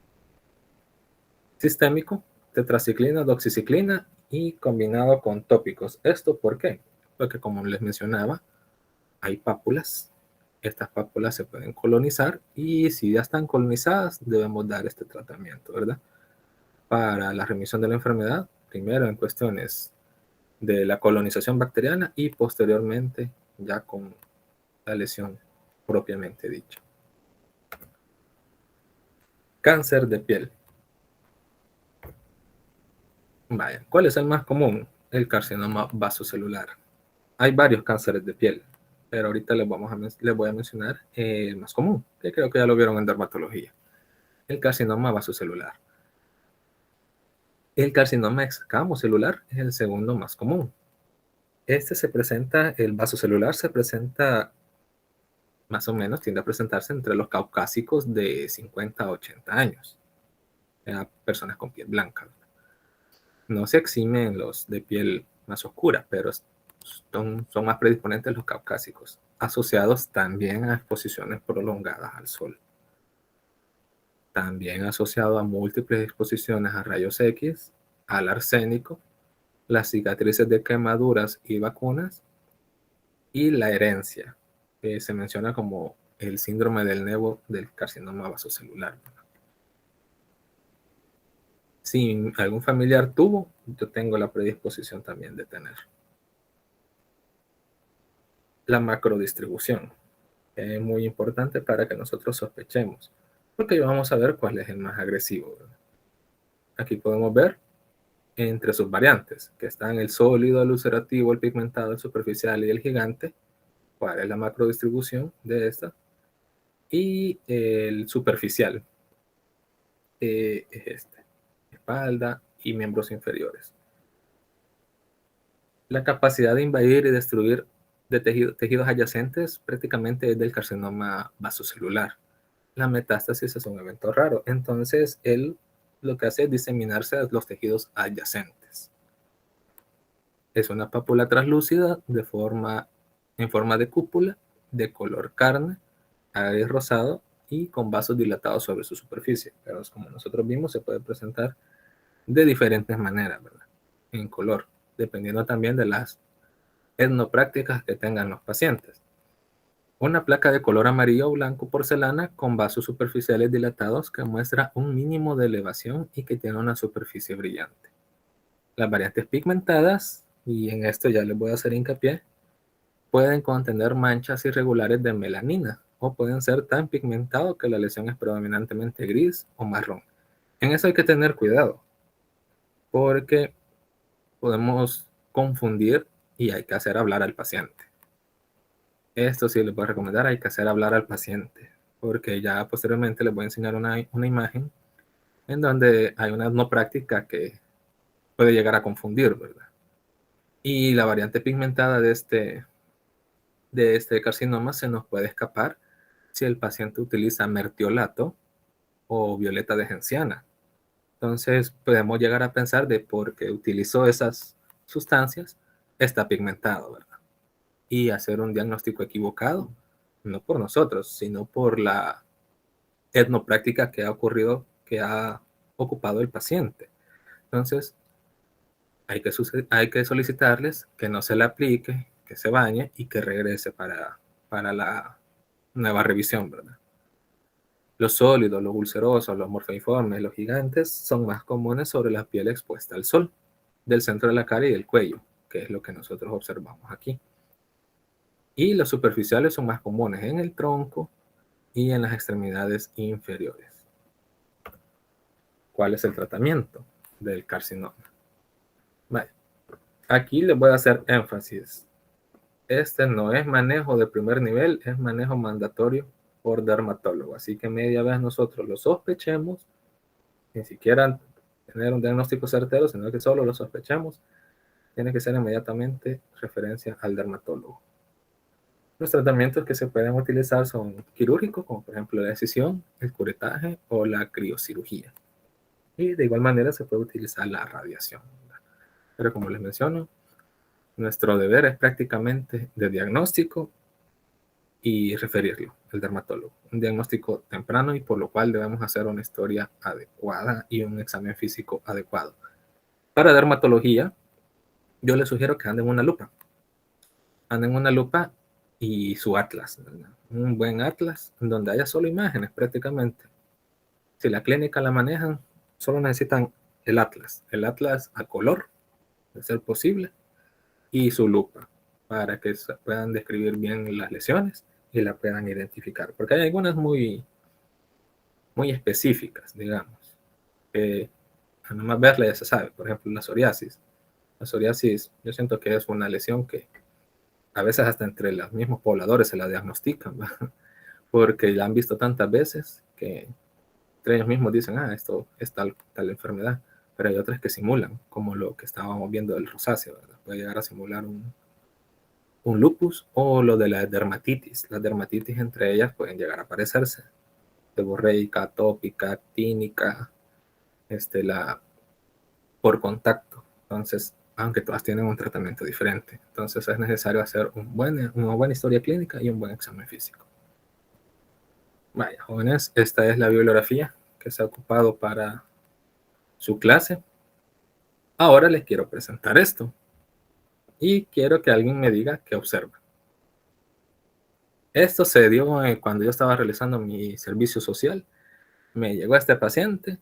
Sistémico, tetraciclina, doxiciclina y combinado con tópicos. ¿Esto por qué? Porque como les mencionaba, hay pápulas. Estas pápulas se pueden colonizar y si ya están colonizadas debemos dar este tratamiento, ¿verdad? Para la remisión de la enfermedad, primero en cuestiones de la colonización bacteriana y posteriormente ya con la lesión propiamente dicha. Cáncer de piel. Vaya, ¿cuál es el más común? El carcinoma vasocelular. Hay varios cánceres de piel, pero ahorita les voy a mencionar el más común, que creo que ya lo vieron en dermatología. El carcinoma vasocelular. El carcinoma escamocelular es el segundo más común. El vasocelular se presenta más o menos, tiende a presentarse entre los caucásicos de 50 a 80 años. Personas con piel blanca. No se eximen los de piel más oscura, pero son más predisponentes los caucásicos, asociados también a exposiciones prolongadas al sol. También asociado a múltiples exposiciones a rayos X, al arsénico, las cicatrices de quemaduras y vacunas, y la herencia, que se menciona como el síndrome del nevo del carcinoma vasocelular. Si algún familiar tuvo, yo tengo la predisposición también de tener. La macrodistribución es muy importante para que nosotros sospechemos, porque vamos a ver cuál es el más agresivo, ¿verdad? Aquí podemos ver entre sus variantes, que están el sólido, el ulcerativo, el pigmentado, el superficial y el gigante. ¿Cuál es la macrodistribución de esta? Y el superficial es este, espalda y miembros inferiores. La capacidad de invadir y destruir de tejidos adyacentes prácticamente es del carcinoma vasocelular. La metástasis es un evento raro. Entonces, él lo que hace es diseminarse a los tejidos adyacentes. Es una pápula translúcida en forma de cúpula, de color carne, gris rosado y con vasos dilatados sobre su superficie. Pero como nosotros vimos, se puede presentar de diferentes maneras, ¿verdad? En color, dependiendo también de las etnoprácticas que tengan los pacientes. Una placa de color amarillo o blanco porcelana con vasos superficiales dilatados que muestra un mínimo de elevación y que tiene una superficie brillante. Las variantes pigmentadas, y en esto ya les voy a hacer hincapié, pueden contener manchas irregulares de melanina o pueden ser tan pigmentados que la lesión es predominantemente gris o marrón. En eso hay que tener cuidado porque podemos confundir y hay que hacer hablar al paciente. Esto sí les voy a recomendar, hay que hacer hablar al paciente, porque ya posteriormente les voy a enseñar una imagen en donde hay una no práctica que puede llegar a confundir, ¿verdad? Y la variante pigmentada de este carcinoma se nos puede escapar si el paciente utiliza mertiolato o violeta de genciana. Entonces podemos llegar a pensar de porque utilizó esas sustancias, está pigmentado, ¿verdad? Y hacer un diagnóstico equivocado, no por nosotros, sino por la etnopráctica que ha ocurrido, que ha ocupado el paciente. Entonces, hay que solicitarles que no se le aplique, que se bañe y que regrese para la nueva revisión, ¿verdad? Los sólidos, los ulcerosos, los morfeiformes, los gigantes son más comunes sobre la piel expuesta al sol, del centro de la cara y del cuello, que es lo que nosotros observamos aquí. Y los superficiales son más comunes en el tronco y en las extremidades inferiores. ¿Cuál es el tratamiento del carcinoma? Vale. Aquí les voy a hacer énfasis. Este no es manejo de primer nivel, es manejo mandatorio por dermatólogo. Así que media vez nosotros lo sospechemos, ni siquiera tener un diagnóstico certero, sino que solo lo sospechamos, tiene que ser inmediatamente referencia al dermatólogo. Los tratamientos que se pueden utilizar son quirúrgicos, como por ejemplo la excisión, el curetaje o la criocirugía. Y de igual manera se puede utilizar la radiación. Pero como les menciono, nuestro deber es prácticamente de diagnóstico y referirlo al dermatólogo. Un diagnóstico temprano y por lo cual debemos hacer una historia adecuada y un examen físico adecuado. Para dermatología, yo les sugiero que anden una lupa. Anden una lupa y su atlas, ¿verdad? Un buen atlas donde haya solo imágenes prácticamente. Si la clínica la manejan, solo necesitan el atlas a color, de ser posible, y su lupa para que puedan describir bien las lesiones y la puedan identificar, porque hay algunas muy específicas, digamos, que a nomás verla ya se sabe. Por ejemplo, la psoriasis. La psoriasis, yo siento que es una lesión que a veces hasta entre los mismos pobladores se la diagnostican, ¿verdad? Porque la han visto tantas veces que entre ellos mismos dicen, esto es tal enfermedad, pero hay otras que simulan, como lo que estábamos viendo del rosáceo, ¿verdad? Puede llegar a simular un lupus o lo de la dermatitis. Las dermatitis entre ellas pueden llegar a parecerse, seborreica, atópica, actínica, por contacto. Entonces, aunque todas tienen un tratamiento diferente. Entonces es necesario hacer una buena historia clínica y un buen examen físico. Vaya, jóvenes, esta es la bibliografía que se ha ocupado para su clase. Ahora les quiero presentar esto. Y quiero que alguien me diga qué observa. Esto se dio cuando yo estaba realizando mi servicio social. Me llegó este paciente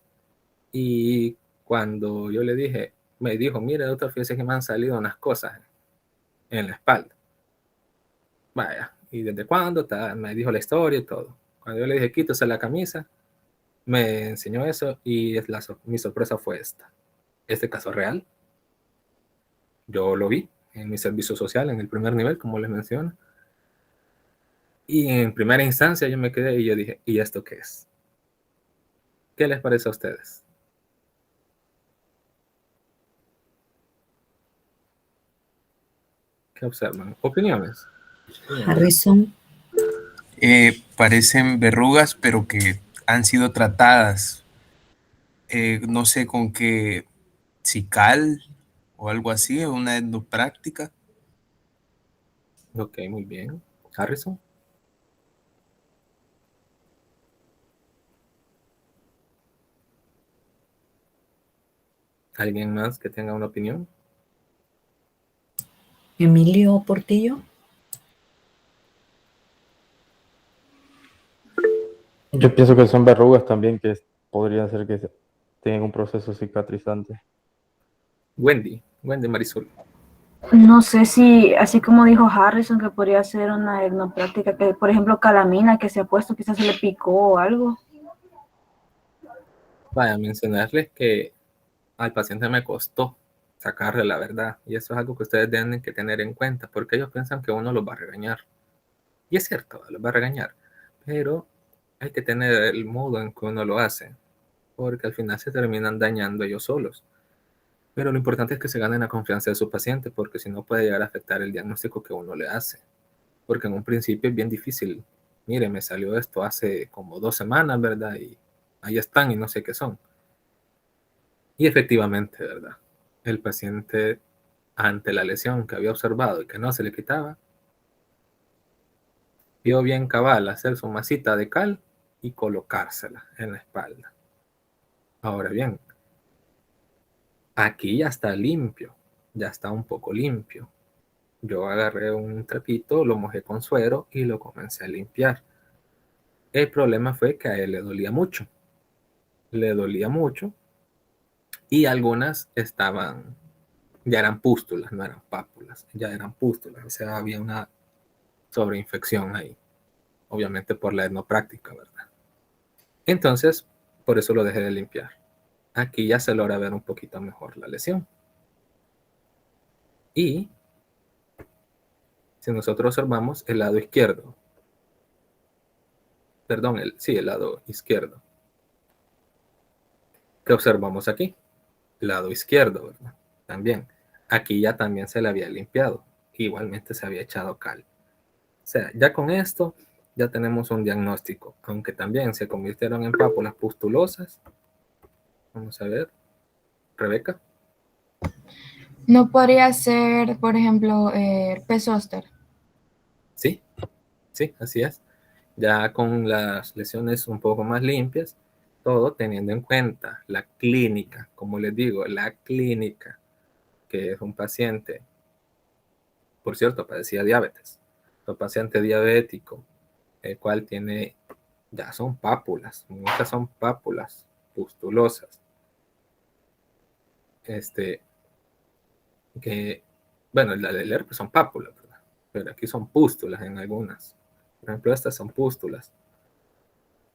y cuando yo le dije, me dijo, mire doctor, fíjese que me han salido unas cosas en la espalda. Vaya, ¿y desde cuándo? Me dijo la historia y todo. Cuando yo le dije, quítese la camisa, me enseñó eso y mi sorpresa fue esta. Este caso real, yo lo vi en mi servicio social, en el primer nivel, como les menciono. Y en primera instancia yo me quedé y yo dije, ¿y esto qué es? ¿Qué les parece a ustedes? ¿Qué observan? ¿Opiniones? Harrison. Parecen verrugas, pero que han sido tratadas. No sé con qué, si cal o algo así, o una endopráctica. Ok, muy bien. Harrison. ¿Alguien más que tenga una opinión? Emilio Portillo. Yo pienso que son verrugas también que podría ser que tengan un proceso cicatrizante. Wendy Marisol. No sé si, así como dijo Harrison, que podría ser una etnopráctica, que por ejemplo calamina que se ha puesto, quizás se le picó o algo. Vaya, mencionarles que al paciente me costó sacarle la verdad, y eso es algo que ustedes tienen que tener en cuenta, porque ellos piensan que uno los va a regañar. Y es cierto, los va a regañar, pero hay que tener el modo en que uno lo hace, porque al final se terminan dañando ellos solos. Pero lo importante es que se ganen la confianza de su paciente, porque si no puede llegar a afectar el diagnóstico que uno le hace. Porque en un principio es bien difícil. Mire, me salió esto hace como 2 semanas, ¿verdad? Y ahí están y no sé qué son. Y efectivamente, ¿verdad? El paciente, ante la lesión que había observado y que no se le quitaba, vio bien cabal hacer su masita de cal y colocársela en la espalda. Ahora bien, aquí ya está limpio, ya está un poco limpio. Yo agarré un trapito, lo mojé con suero y lo comencé a limpiar. El problema fue que a él le dolía mucho. Le dolía mucho y algunas ya eran pústulas, no eran pápulas, ya eran pústulas. O sea, había una sobreinfección ahí, obviamente por la etnopráctica, ¿verdad? Entonces, por eso lo dejé de limpiar. Aquí ya se logra ver un poquito mejor la lesión. Y si nosotros observamos el lado izquierdo, perdón, el lado izquierdo. ¿Qué observamos aquí? Lado izquierdo, ¿verdad? También. Aquí ya también se le había limpiado. Igualmente se había echado cal. O sea, ya con esto ya tenemos un diagnóstico, aunque también se convirtieron en pápulas pustulosas. Vamos a ver. Rebeca. No podría ser, por ejemplo, herpes zóster. Sí, así es. Ya con las lesiones un poco más limpias, todo teniendo en cuenta la clínica, como les digo, la clínica, que es un paciente, por cierto, padecía diabetes, un paciente diabético, el cual ya son pápulas, muchas son pápulas pustulosas, bueno, la del herpes son pápulas, ¿verdad? Pero aquí son pústulas en algunas. Por ejemplo, estas son pústulas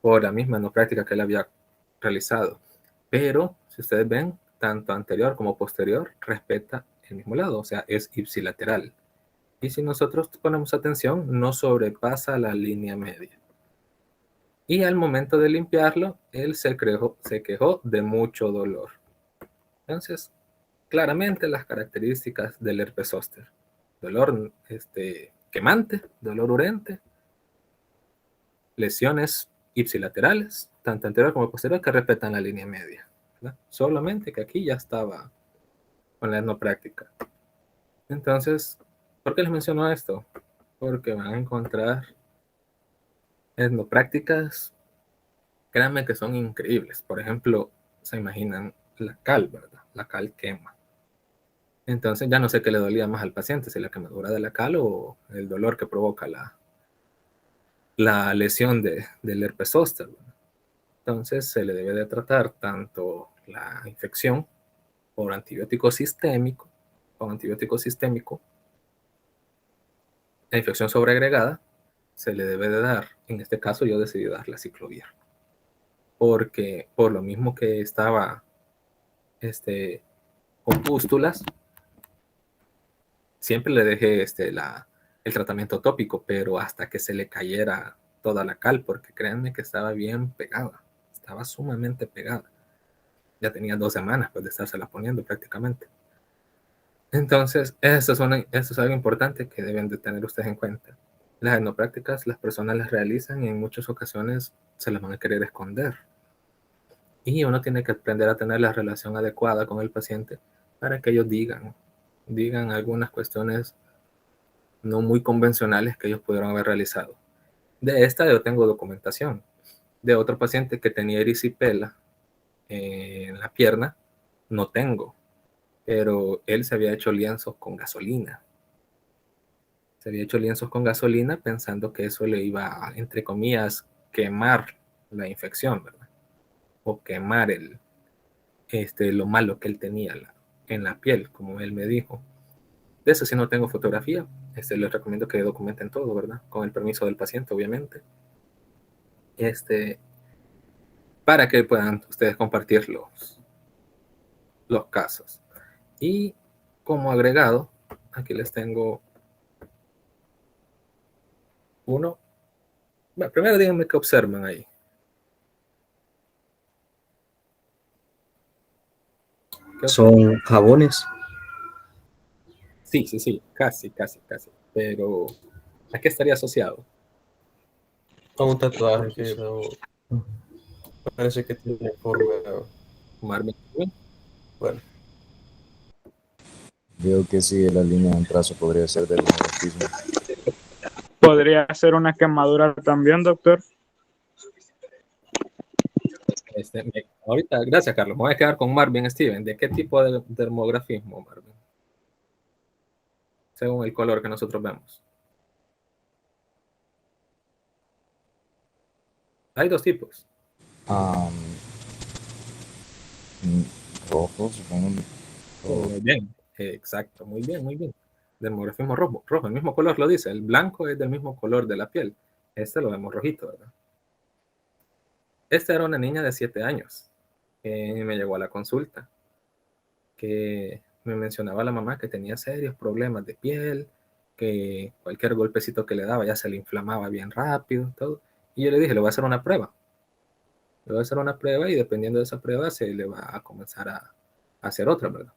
por la misma no práctica que él había realizado. Pero, si ustedes ven, tanto anterior como posterior respeta el mismo lado, o sea, es ipsilateral. Y si nosotros ponemos atención, no sobrepasa la línea media. Y al momento de limpiarlo, él se quejó de mucho dolor. Entonces, claramente las características del herpes zóster: dolor quemante, dolor urente, lesiones ipsilaterales, tanto anterior como posterior, que respetan la línea media, ¿verdad? Solamente que aquí ya estaba con la etnopráctica. Entonces, ¿por qué les menciono esto? Porque van a encontrar etnoprácticas, créanme que son increíbles. Por ejemplo, se imaginan la cal, ¿verdad? La cal quema. Entonces ya no sé qué le dolía más al paciente, si la quemadura de la cal o el dolor que provoca la lesión del herpes zóster, ¿verdad? Entonces se le debe de tratar tanto la infección por antibiótico sistémico, la infección sobreagregada, se le debe de dar, en este caso yo decidí darle aciclovir, porque por lo mismo que estaba con pústulas, siempre le dejé el tratamiento tópico, pero hasta que se le cayera toda la cal, porque créanme que estaba bien pegada, estaba sumamente pegada. Ya tenía 2 semanas pues, de estársela poniendo prácticamente. Entonces, esto es algo importante que deben de tener ustedes en cuenta. Las etnoprácticas, las personas las realizan y en muchas ocasiones se las van a querer esconder. Y uno tiene que aprender a tener la relación adecuada con el paciente para que ellos digan algunas cuestiones no muy convencionales que ellos pudieron haber realizado. De esta yo tengo documentación de otro paciente que tenía erisipela en la pierna, no tengo, pero él se había hecho lienzos con gasolina. Se había hecho lienzos con gasolina pensando que eso le iba a, entre comillas, quemar la infección, ¿verdad? O quemar lo malo que él tenía en la piel, como él me dijo. De eso sí no tengo fotografía. Les recomiendo que documenten todo, ¿verdad? Con el permiso del paciente, obviamente. Para que puedan ustedes compartir los casos. Y como agregado, aquí les tengo uno. Bueno, primero díganme qué observan ahí. ¿Son jabones? Sí, casi. Pero, ¿a qué estaría asociado? A un tatuaje que parece que tiene forma. Marvin. Bueno. Veo que sí, la línea de trazo podría ser del dermatismo. ¿Podría ser una quemadura también, doctor? Ahorita, gracias, Carlos. Me voy a quedar con Marvin Steven. ¿De qué tipo de dermografismo, Marvin? Según el color que nosotros vemos. Hay dos tipos. Rojo, supongo. Muy bien, exacto, muy bien. Dermografismo rojo, el mismo color lo dice. El blanco es del mismo color de la piel. Este lo vemos rojito, ¿verdad? Esta era una niña de 7 años que me llegó a la consulta, que me mencionaba la mamá que tenía serios problemas de piel, que cualquier golpecito que le daba ya se le inflamaba bien rápido, todo. Y yo le dije, le voy a hacer una prueba. Le voy a hacer una prueba y dependiendo de esa prueba se le va a comenzar a hacer otra, ¿verdad?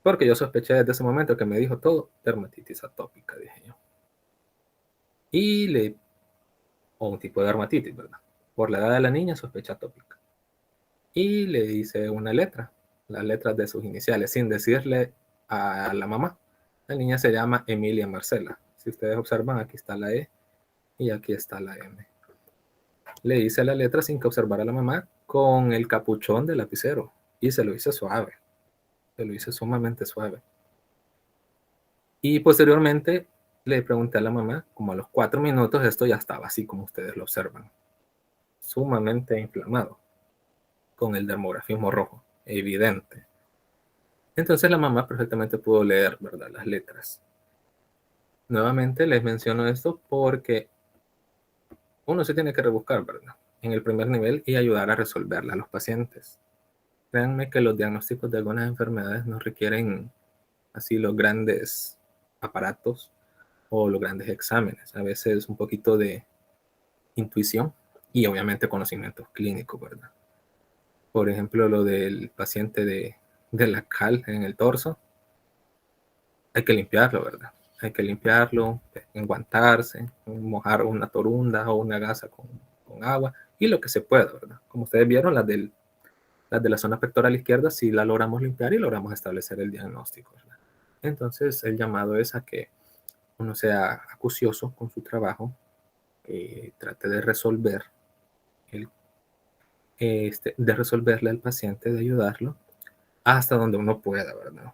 Porque yo sospeché desde ese momento que me dijo todo, dermatitis atópica, dije yo. O un tipo de dermatitis, ¿verdad? Por la edad de la niña, sospecha atópica. Y le hice una letra, las letras de sus iniciales, sin decirle a la mamá. La niña se llama Emilia Marcela. Si ustedes observan, aquí está la E y aquí está la M. Le hice la letra sin que observara a la mamá con el capuchón del lapicero y se lo hice suave. Se lo hice sumamente suave. Y posteriormente le pregunté a la mamá, como a los 4 minutos, esto ya estaba así como ustedes lo observan. Sumamente inflamado. Con el dermografismo rojo, evidente. Entonces la mamá perfectamente pudo leer, ¿verdad?, las letras. Nuevamente les menciono esto porque uno se tiene que rebuscar, ¿verdad?, en el primer nivel y ayudar a resolverla a los pacientes. Créanme que los diagnósticos de algunas enfermedades no requieren así los grandes aparatos o los grandes exámenes. A veces un poquito de intuición y obviamente conocimientos clínicos, ¿verdad? Por ejemplo, lo del paciente de la cal en el torso, hay que limpiarlo, ¿verdad? Hay que limpiarlo, enguantarse, mojar una torunda o una gasa con agua y lo que se pueda, ¿verdad? Como ustedes vieron, las de la zona pectoral izquierda sí la logramos limpiar y logramos establecer el diagnóstico, ¿verdad? Entonces, el llamado es a que uno sea acucioso con su trabajo, trate de resolver de resolverle al paciente, de ayudarlo hasta donde uno pueda, ¿verdad?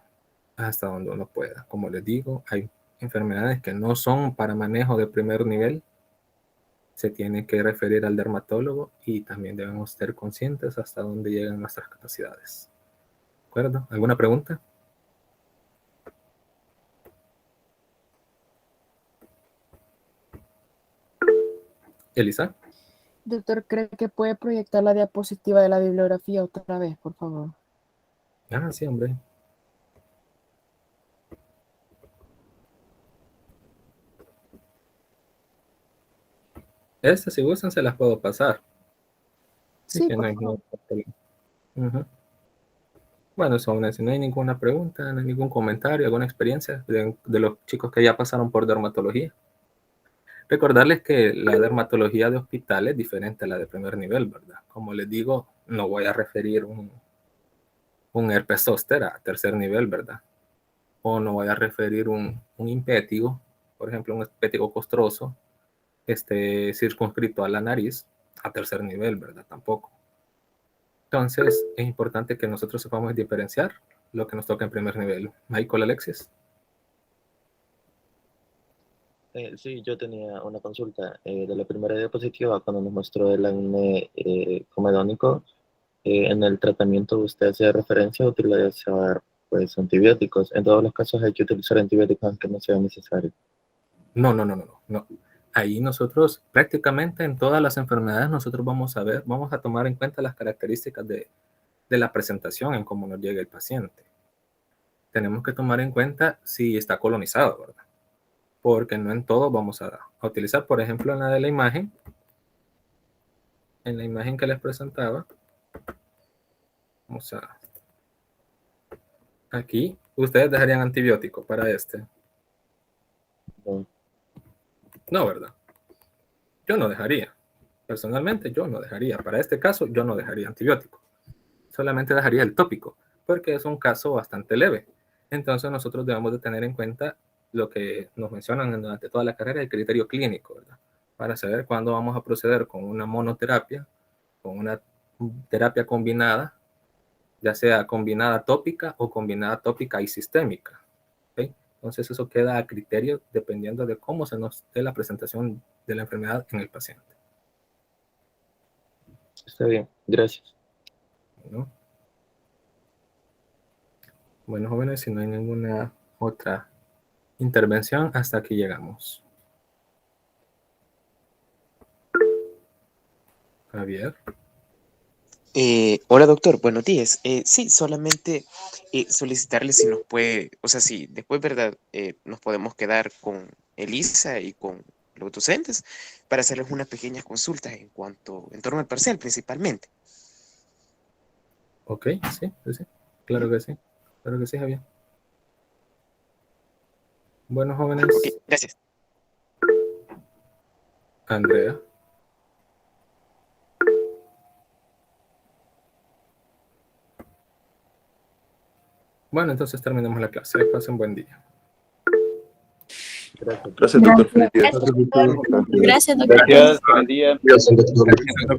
Hasta donde uno pueda. Como les digo, hay enfermedades que no son para manejo de primer nivel. Se tiene que referir al dermatólogo y también debemos ser conscientes hasta dónde llegan nuestras capacidades. ¿De acuerdo? ¿Alguna pregunta? Elisa. Doctor, ¿cree que puede proyectar la diapositiva de la bibliografía otra vez, por favor? Ah, sí, hombre. Si gustan, se las puedo pasar. Sí, que no hay problema. Bueno, si no hay ninguna pregunta, no hay ningún comentario, alguna experiencia de los chicos que ya pasaron por dermatología. Recordarles que la dermatología de hospital es diferente a la de primer nivel, ¿verdad? Como les digo, no voy a referir un herpes zóster a tercer nivel, ¿verdad? O no voy a referir un impétigo, por ejemplo, un impétigo costroso, circunscrito a la nariz, a tercer nivel, ¿verdad? Tampoco. Entonces, es importante que nosotros sepamos diferenciar lo que nos toca en primer nivel. Michael, Alexis. Sí, yo tenía una consulta de la primera diapositiva cuando nos mostró el acné comedónico. En el tratamiento usted hacía referencia a utilizar pues, antibióticos. En todos los casos hay que utilizar antibióticos aunque no sea necesario. No. Ahí nosotros prácticamente en todas las enfermedades nosotros vamos a tomar en cuenta las características de la presentación en cómo nos llega el paciente. Tenemos que tomar en cuenta si está colonizado, ¿verdad? Porque no en todo vamos a utilizar, por ejemplo, en la de la imagen, en la imagen que les presentaba, vamos a, aquí, ustedes dejarían antibiótico para este. No, ¿verdad? Yo no dejaría. Personalmente, yo no dejaría. Para este caso, yo no dejaría antibiótico. Solamente dejaría el tópico, porque es un caso bastante leve. Entonces, nosotros debemos de tener en cuenta lo que nos mencionan durante toda la carrera, el criterio clínico, ¿verdad? Para saber cuándo vamos a proceder con una monoterapia, con una terapia combinada, ya sea combinada tópica o combinada tópica y sistémica. ¿Okay? Entonces eso queda a criterio dependiendo de cómo se nos dé la presentación de la enfermedad en el paciente. Está bien, gracias. Bueno, jóvenes, si no hay ninguna otra intervención, hasta aquí llegamos. Javier. Hola doctor, buenos días. Sí, solamente solicitarle si nos puede, o sea, si después, ¿verdad? Nos podemos quedar con Elisa y con los docentes para hacerles unas pequeñas consultas en torno al parcial principalmente. Ok, sí, claro que sí, Javier. Bueno, jóvenes. Ok, gracias. Andrea. Bueno, entonces terminamos la clase. Pasen buen día. Gracias, doctor. Gracias, doctor. Gracias, buen día. Gracias, doctor.